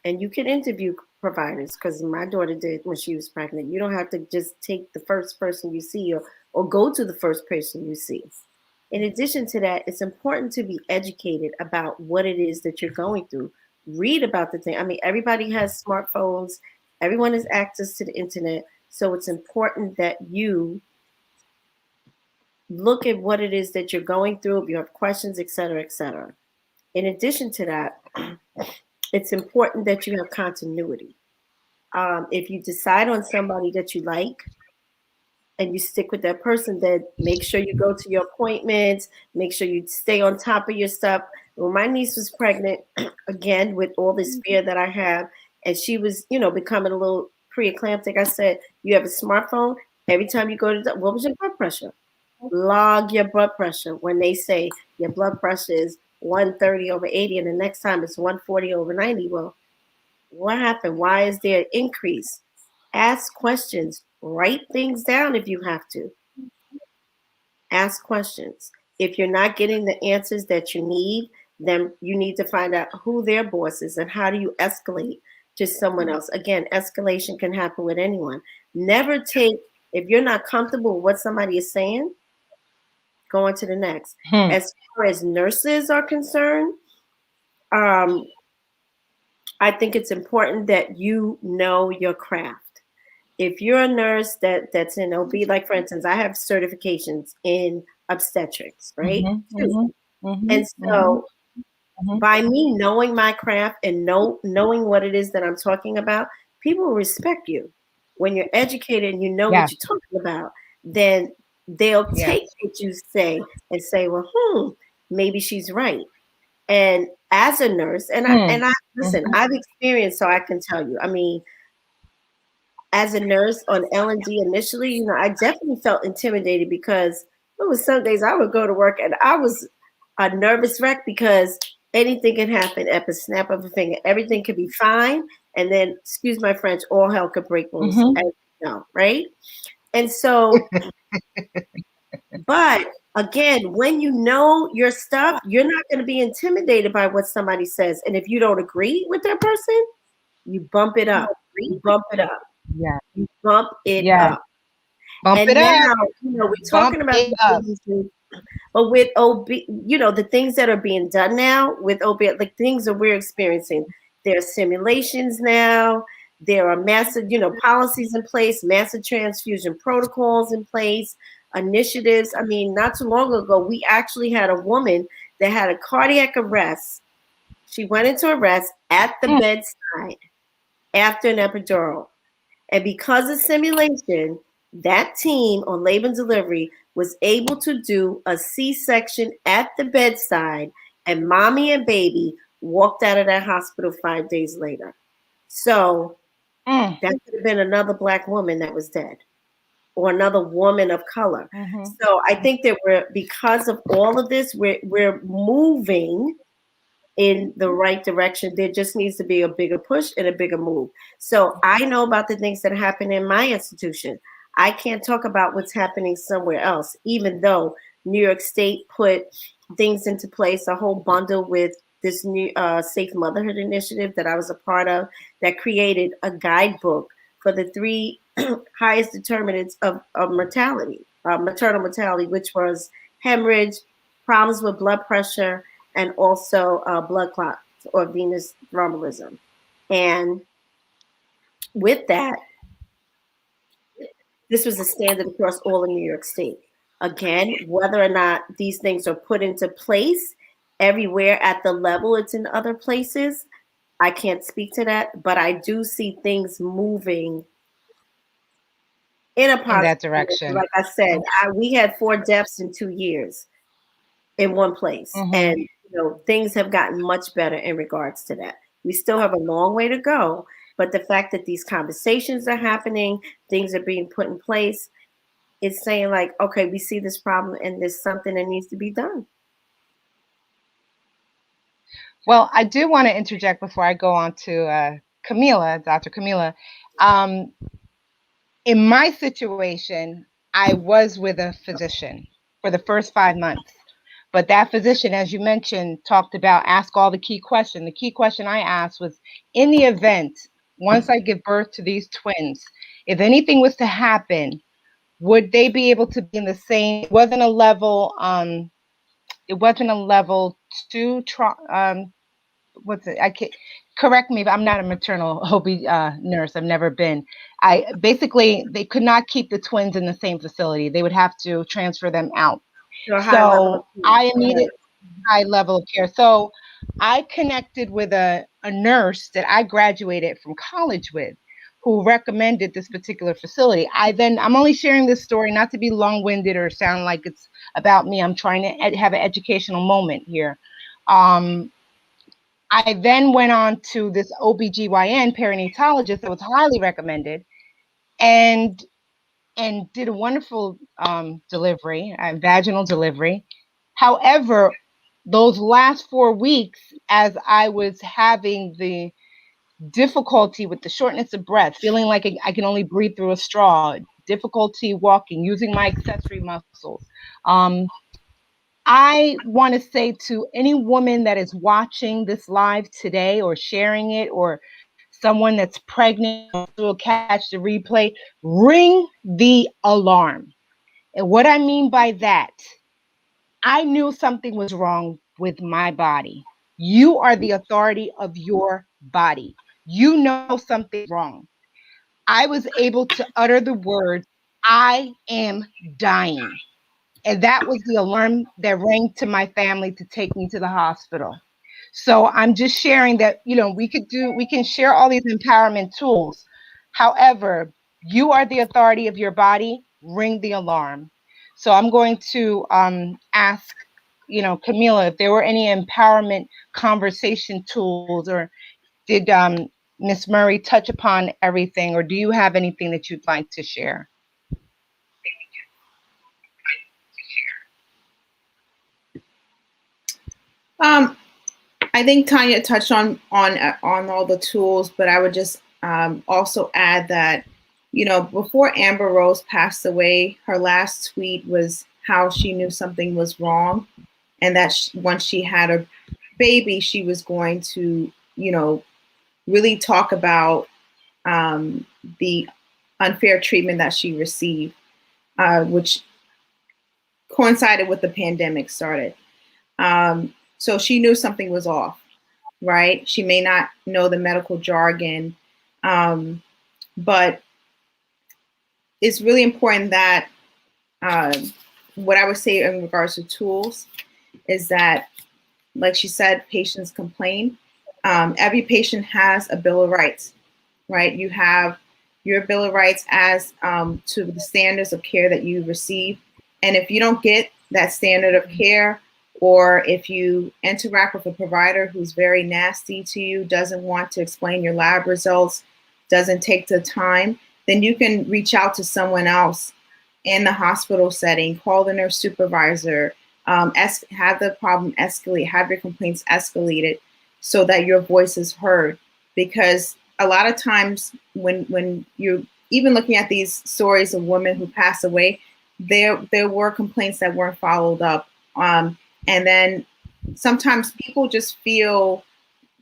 and you can interview providers, because my daughter did when she was pregnant. You don't have to just take the first person you see, or go to the first person you see. In addition to that, it's important to be educated about what it is that you're going through. Read about the thing. I mean, everybody has smartphones, everyone has access to the internet. So it's important that you look at what it is that you're going through, if you have questions, et cetera, et cetera. In addition to that, it's important that you have continuity. If you decide on somebody that you like and you stick with that person, then make sure you go to your appointments, make sure you stay on top of your stuff. When my niece was pregnant, again, with all this fear that I have, and she was, becoming a little preeclamptic, I said, you have a smartphone. Every time you go to what was your blood pressure? Log your blood pressure. When they say your blood pressure is 130 over 80 and the next time it's 140 over 90, well, what happened? Why is there an increase? Ask questions. Write things down if you have to. Ask questions. If you're not getting the answers that you need, then you need to find out who their boss is and how do you escalate to someone else. Again, escalation can happen with anyone. Never take, if you're not comfortable with what somebody is saying, go on to the next. Hmm. As far as nurses are concerned, um, I think it's important that you know your craft. If you're a nurse that's in OB, like for instance, I have certifications in obstetrics, right? Mhm, Two. mhm, mhm, And mhm, so mhm. by me knowing my craft and knowing what it is that I'm talking about, people will respect you. When you're educated and you know what Yes, you're talking about, then they'll yes. take what you say and say, well, maybe she's right. And as a nurse, and I Hmm. and I listen, Mhm. I've experienced, so I can tell you. I mean, as a nurse on L&D initially, I definitely felt intimidated because there was some days I would go to work and I was a nervous wreck because anything can happen at the snap of a finger. Everything could be fine, and then, excuse my French, all hell could break loose. Mm-hmm. As you know, right? And so, but again, when you know your stuff, you're not going to be intimidated by what somebody says. And if you don't agree with that person, you bump it up. You bump it up. Yeah. You bump it Yeah. up. Bump And it now, up. we're Bump talking about it up. these things, but with the things that are being done now with OB, like things that we're experiencing, there are simulations now. There are massive, policies in place, massive transfusion protocols in place, initiatives. I mean, not too long ago, we actually had a woman that had a cardiac arrest. She went into arrest at the bedside after an epidural. And because of simulation, that team on labor and delivery was able to do a C-section at the bedside, and mommy and baby walked out of that hospital 5 days later. So Mm. that could have been another Black woman that was dead, or another woman of color. Mm-hmm. So I think that because of all of this, we're moving in the right direction. There just needs to be a bigger push and a bigger move. So I know about the things that happen in my institution. I can't talk about what's happening somewhere else, even though New York State put things into place, a whole bundle with this new Safe Motherhood initiative that I was a part of, that created a guidebook for the three highest determinants of mortality, maternal mortality, which was hemorrhage, problems with blood pressure, and also blood clots or venous thrombolism. And with that, this was a standard across all of New York State. Again, whether or not these things are put into place everywhere at the level it's in other places, I can't speak to that, but I do see things moving in a In positive that direction. direction. Like I said, we had 4 deaths in 2 years in one place. Mm-hmm. And things have gotten much better in regards to that. We still have a long way to go, but the fact that these conversations are happening, things are being put in place, it's saying like, okay, we see this problem and there's something that needs to be done. Well, I do want to interject before I go on to Kamila, Dr. Kamila. Um, in my situation, I was with a physician for the first 5 months. But that physician, as you mentioned, talked about ask all the key questions. The key question I asked was, in the event, once I give birth to these twins, if anything was to happen, would they be able to be in the same, it wasn't a level 2 what's it? I can't, correct me, but I'm not a maternal OB nurse. I've never been. I basically they could not keep the twins in the same facility. They would have to transfer them out. To a high level of So I care. immediately high level of care. So I connected with a nurse that I graduated from college with who recommended this particular facility. I'm only sharing this story not to be long-winded or sound like it's about me. I'm trying to have an educational moment here. I then went on to this OBGYN perinatologist that was highly recommended and did a wonderful delivery, vaginal delivery. However, those last 4 weeks, as I was having the difficulty with the shortness of breath, feeling like I can only breathe through a straw, difficulty walking, using my accessory muscles, I want to say to any woman that is watching this live today or sharing it, or someone that's pregnant will catch the replay, ring the alarm. And what I mean by that, I knew something was wrong with my body. You are the authority of your body. You know something's wrong. I was able to utter the words, I am dying. And that was the alarm that rang to my family to take me to the hospital. So I'm just sharing that, we can share all these empowerment tools. However, you are the authority of your body, ring the alarm. So I'm going to ask, Kamila, if there were any empowerment conversation tools, or did Miss Murray touch upon everything, or do you have anything that you'd like to share? I think Tanya touched on all the tools, but I would just also add that, before Amber Rose passed away, her last tweet was how she knew something was wrong, and that once she had a baby, she was going to, really talk about the unfair treatment that she received, which coincided with the pandemic started. So she knew something was off, right? She may not know the medical jargon, but it's really important that what I would say in regards to tools is that, like she said, patients complain. Every patient has a Bill of Rights, right? You have your Bill of Rights as to the standards of care that you receive. And if you don't get that standard of care, or if you interact with a provider who's very nasty to you, doesn't want to explain your lab results, doesn't take the time, then you can reach out to someone else in the hospital setting, call the nurse supervisor, have the problem escalate, have your complaints escalated so that your voice is heard. Because a lot of times when you're even looking at these stories of women who pass away, there were complaints that weren't followed up. And then sometimes people just feel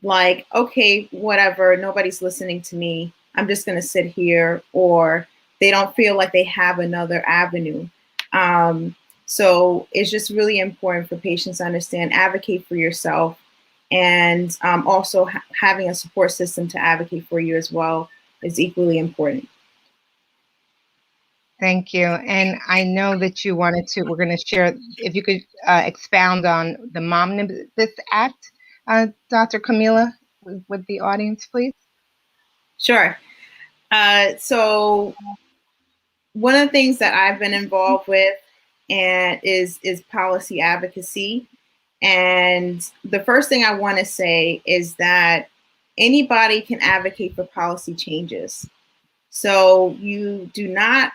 like, okay, whatever, nobody's listening to me, I'm just going to sit here, or they don't feel like they have another avenue. So it's just really important for patients to understand, advocate for yourself, and also having a support system to advocate for you as well is equally important. Thank you. And I know that you wanted to, we're going to share, if you could expound on the Momnibus Act, Dr. Kamila, with the audience, please. Sure. So one of the things that I've been involved with and is policy advocacy. And the first thing I want to say is that anybody can advocate for policy changes. So you do not,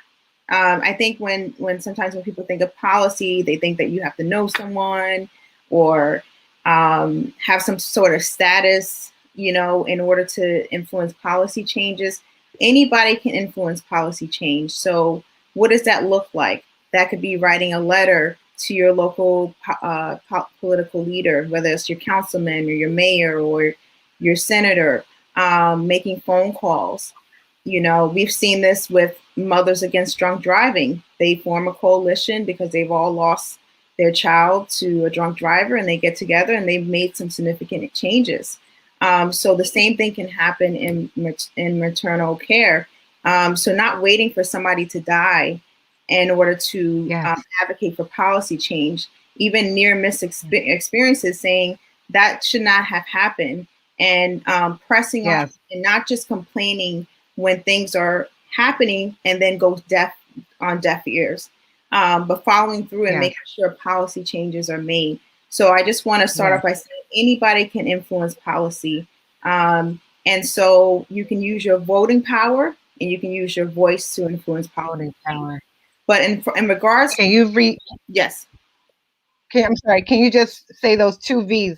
I think when sometimes when people think of policy, they think that you have to know someone or have some sort of status, in order to influence policy changes. Anybody can influence policy change. So what does that look like? That could be writing a letter to your local political leader, whether it's your councilman or your mayor or your senator, making phone calls. We've seen this with Mothers Against Drunk Driving. They form a coalition because they've all lost their child to a drunk driver, and they get together and they've made some significant changes. So the same thing can happen in maternal care. So not waiting for somebody to die in order to advocate for policy change, even near miss experiences, saying that should not have happened, and pressing on and not just complaining when things are happening and then go on deaf ears, but following through and making sure policy changes are made. So I just want to start off by saying anybody can influence policy. And so you can use your voting power and you can use your voice to influence policy. But in regards to yes. Okay, I'm sorry. Can you just say those two V's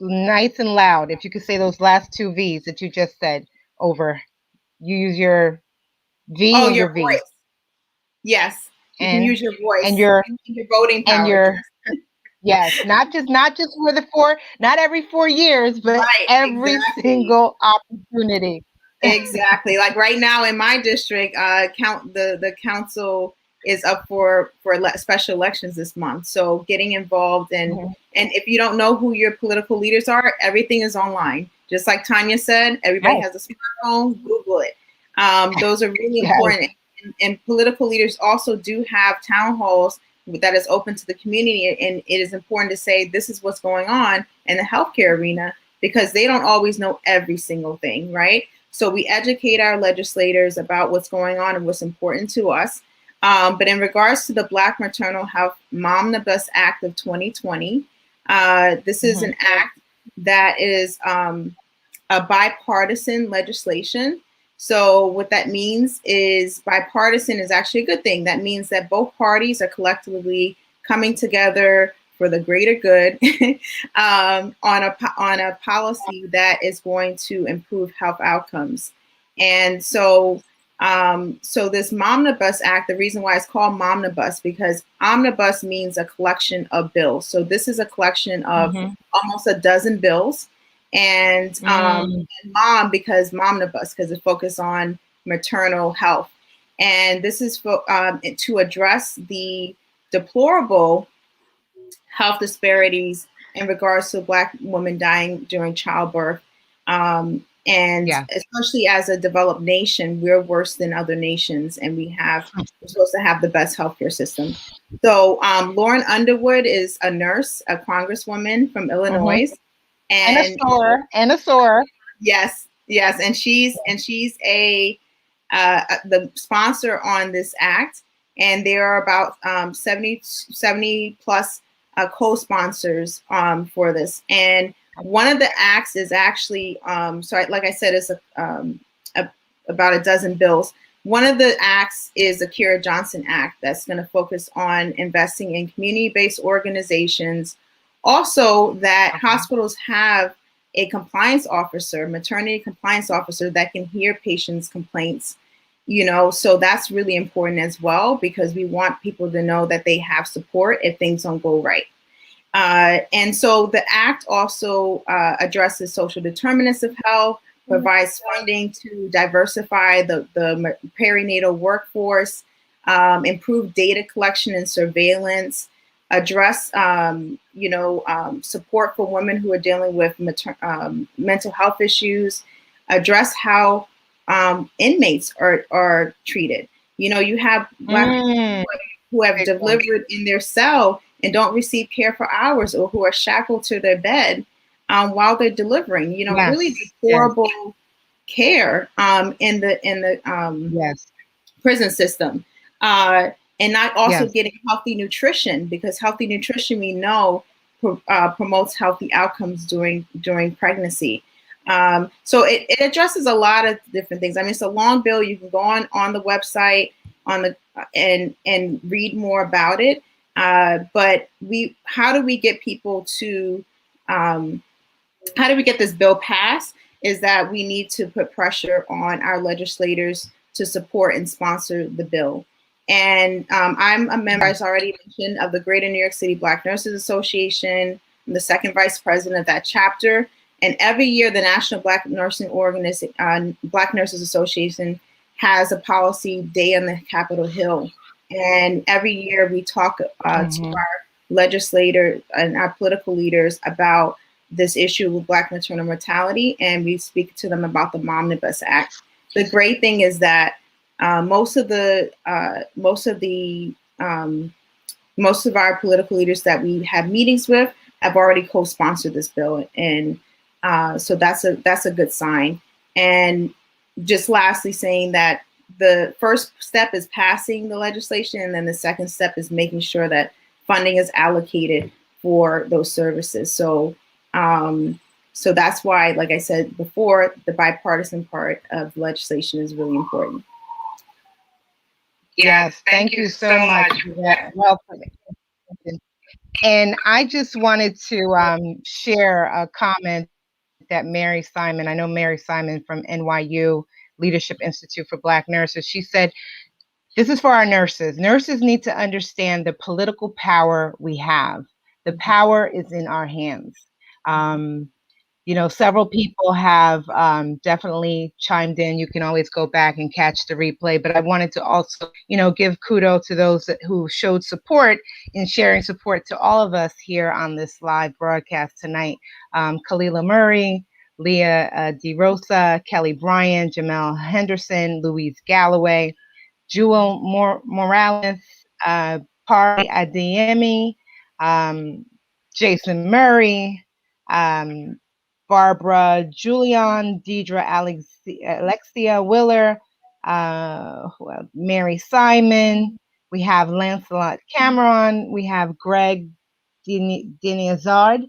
nice and loud? If you could say those last two V's that you just said over. You use your V and your V. Voice. Yes, you can use your voice and your voting power. And yes, not just not every 4 years, but every single opportunity. Exactly. Like right now in my district, the council is up for special elections this month. So getting involved and if you don't know who your political leaders are, everything is online. Just like Tanya said, everybody has a smartphone. Google it. Those are really important. And political leaders also do have town halls that is open to the community. And it is important to say this is what's going on in the healthcare arena, because they don't always know every single thing, right? So we educate our legislators about what's going on and what's important to us. But in regards to the Black Maternal Health Momnibus Act of 2020, this is an act that is a bipartisan legislation. So what that means is bipartisan is actually a good thing. That means that both parties are collectively coming together for the greater good on a policy that is going to improve health outcomes. And so this Momnibus Act, the reason why it's called Momnibus, because omnibus means a collection of bills. So this is a collection of almost a dozen bills, and mom because Momnibus, because it focuses on maternal health. And this is to address the deplorable health disparities in regards to Black women dying during childbirth. And especially as a developed nation, we're worse than other nations, and we're supposed to have the best healthcare system. So Lauren Underwood is a nurse, a congresswoman from Illinois, and a soar. Yes, and she's the sponsor on this act, and there are about 70 plus co-sponsors for this. And one of the acts is actually, like I said, it's about a dozen bills. One of the acts is the Kira Johnson Act that's going to focus on investing in community-based organizations. Also, that hospitals have a compliance officer, maternity compliance officer, that can hear patients' complaints. So that's really important as well, because we want people to know that they have support if things don't go right. And so the act also addresses social determinants of health, provides funding to diversify the perinatal workforce, improve data collection and surveillance, address support for women who are dealing with mental health issues, address how inmates are treated. You have Black people who have delivered in their cell and don't receive care for hours, or who are shackled to their bed while they're delivering. Really deplorable care in the prison system, and not also getting healthy nutrition, because healthy nutrition, we know, promotes healthy outcomes during pregnancy. So it addresses a lot of different things. I mean, it's a long bill. You can go on the website and read more about it. But how do we get people to, how do we get this bill passed? Is that we need to put pressure on our legislators to support and sponsor the bill. And I'm a member, as already mentioned, of the Greater New York City Black Nurses Association. I'm the second vice president of that chapter. And every year, the National Black Nursing Black Nurses Association has a policy day on the Capitol Hill. And every year we talk to our legislators and our political leaders about this issue with Black maternal mortality, and we speak to them about the Momnibus Act. The great thing is that most of our political leaders that we have meetings with have already co-sponsored this bill, and so that's a good sign. And just lastly, saying that the first step is passing the legislation, and then the second step is making sure that funding is allocated for those services. So that's why, like I said before, the bipartisan part of legislation is really important. Yes, thank you so much for that. And I just wanted to share a comment that Mary Simon, I know Mary Simon from NYU Leadership Institute for Black Nurses, she said, this is for our nurses. Nurses need to understand the political power we have. The power is in our hands. Several people have definitely chimed in. You can always go back and catch the replay, but I wanted to also, give kudos to those who showed support in sharing support to all of us here on this live broadcast tonight. Kalila Murray, Leah DeRosa, Kelly Bryan, Jamel Henderson, Louise Galloway, Jewel Morales, Pari Adeyemi, Jason Murray, Barbara Julian, Deidre Alexia Willer, Mary Simon. We have Lancelot Cameron. We have Greg Dinizard,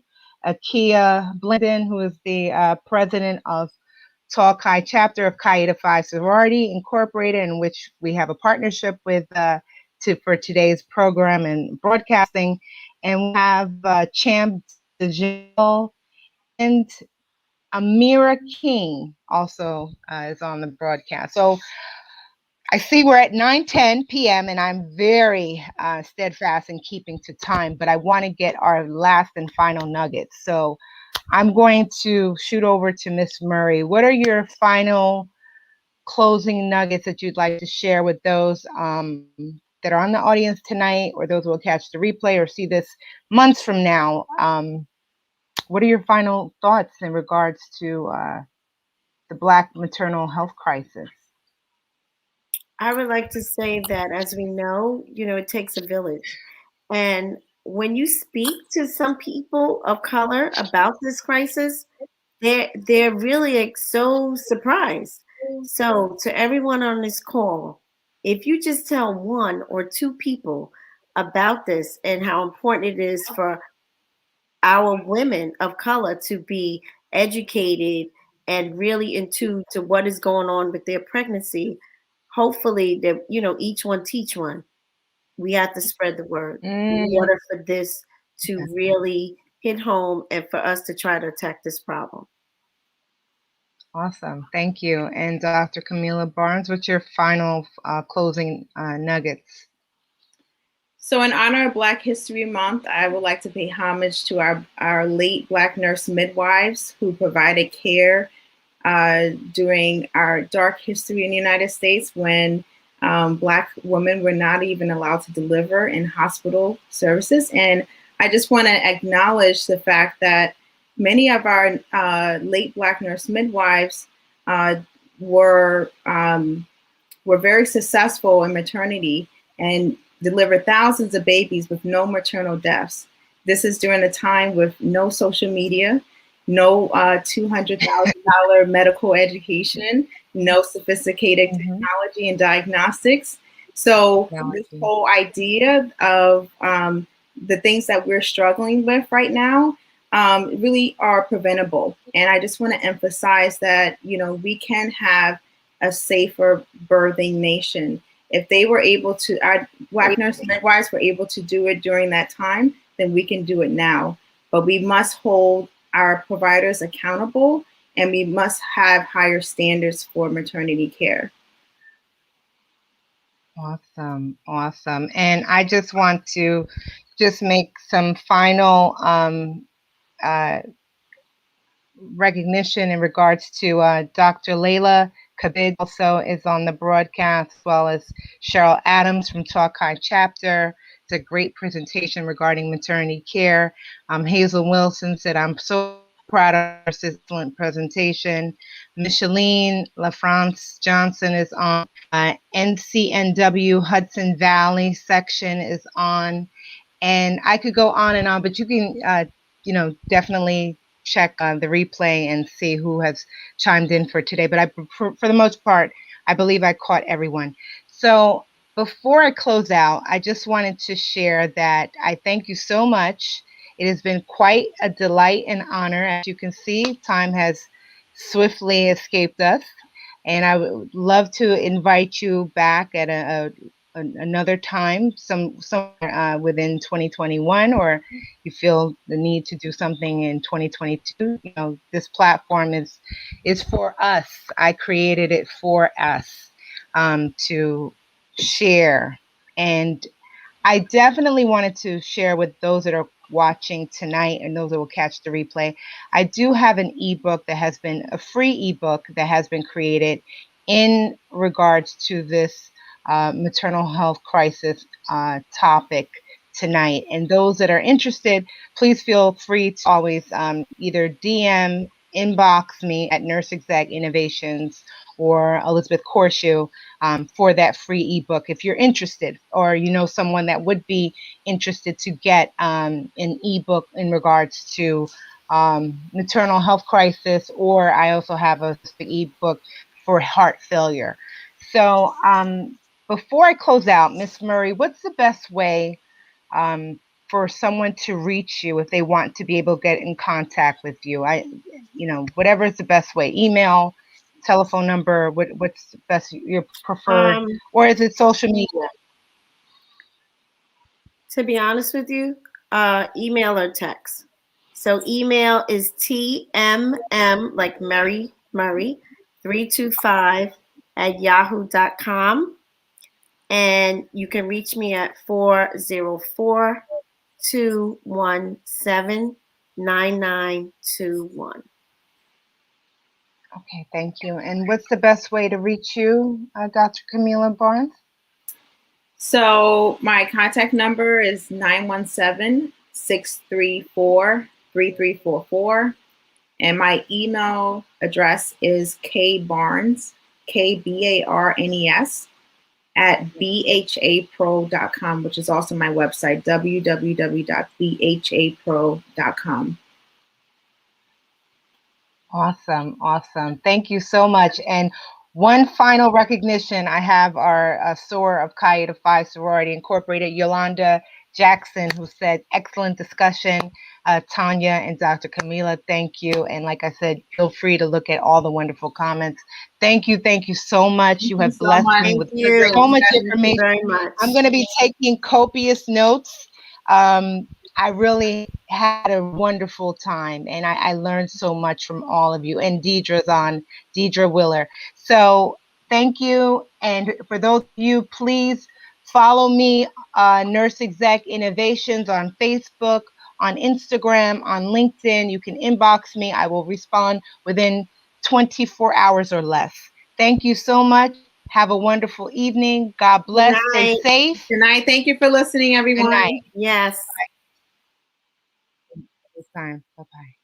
Akia Blendon, who is the president of Tall Chi chapter of Chi Eta Phi Sorority Incorporated, in which we have a partnership with for today's program and broadcasting. And we have Champ DeJean and Amira King also is on the broadcast. So I see we're at 9:10 p.m. and I'm very steadfast in keeping to time, but I want to get our last and final nuggets. So I'm going to shoot over to Miss Murray. What are your final closing nuggets that you'd like to share with those that are on the audience tonight, or those who will catch the replay or see this months from now? What are your final thoughts in regards to the Black maternal health crisis? I would like to say that, as we know, it takes a village. And when you speak to some people of color about this crisis, they're really so surprised. So to everyone on this call, if you just tell one or two people about this and how important it is for our women of color to be educated and really into to what is going on with their pregnancy, hopefully that each one teach one. We have to spread the word in order for this to really hit home and for us to try to attack this problem. Awesome. Thank you. And Dr. Kamila Barnes, what's your final closing nuggets? So in honor of Black History Month, I would like to pay homage to our late Black nurse midwives who provided care during our dark history in the United States when Black women were not even allowed to deliver in hospital services. And I just want to acknowledge the fact that many of our late Black nurse midwives were very successful in maternity and delivered thousands of babies with no maternal deaths. This is during a time with no social media, no $200,000 medical education, no sophisticated technology and diagnostics. So this whole idea of the things that we're struggling with right now really are preventable. And I just want to emphasize that, we can have a safer birthing nation. If they were able to, our Black nurse midwives were able to do it during that time, then we can do it now. But we must hold our providers accountable, and we must have higher standards for maternity care. Awesome. Awesome. And I just want to just make some final recognition in regards to Dr. Layla Kabid also is on the broadcast, as well as Cheryl Adams from Talk High Chapter. It's a great presentation regarding maternity care. Hazel Wilson said, I'm so proud of her excellent presentation. Micheline LaFrance Johnson is on. NCNW Hudson Valley section is on. And I could go on and on, but you can, definitely check the replay and see who has chimed in for today. But for the most part, I believe I caught everyone. So before I close out, I just wanted to share that I thank you so much. It has been quite a delight and honor. As you can see, time has swiftly escaped us. And I would love to invite you back at another time, somewhere within 2021, or you feel the need to do something in 2022. This platform is for us. I created it for us to share. And I definitely wanted to share with those that are watching tonight and those that will catch the replay. I do have an ebook that has been a free ebook that has been created in regards to this maternal health crisis topic tonight. And those that are interested, please feel free to always either DM, inbox me at Nurse Exec Innovations or Elizabeth Corshu for that free ebook if you're interested, or someone that would be interested to get an ebook in regards to maternal health crisis, or I also have a ebook for heart failure. So before I close out, Miss Murray, what's the best way for someone to reach you if they want to be able to get in contact with you? Whatever is the best way, email, telephone number, what's best, your preferred, or is it social media? To be honest with you, email or text. So email is TMM, like Murray, 325 at yahoo.com. And you can reach me at 404-217-9921. Okay, thank you. And what's the best way to reach you, Dr. Kamila Barnes? So my contact number is 917-634-3344. And my email address is kbarnes, KBARNES, at bhapro.com, which is also my website, www.bhapro.com. Awesome. Thank you so much. And one final recognition, I have our SOAR of Chi Eta Phi Sorority Incorporated, Yolanda Jackson, who said, excellent discussion. Tanya and Dr. Kamila, thank you. And like I said, feel free to look at all the wonderful comments. Thank you so much. You have blessed me with so much information. Very much. I'm going to be taking copious notes. I really had a wonderful time, and I learned so much from all of you. And Deidre Willer. So thank you. And for those of you, please follow me, Nurse Exec Innovations, on Facebook, on Instagram, on LinkedIn. You can inbox me. I will respond within 24 hours or less. Thank you so much. Have a wonderful evening. God bless. Stay safe. Good night. Thank you for listening, everyone. Good night. Yes. This time. Bye-bye.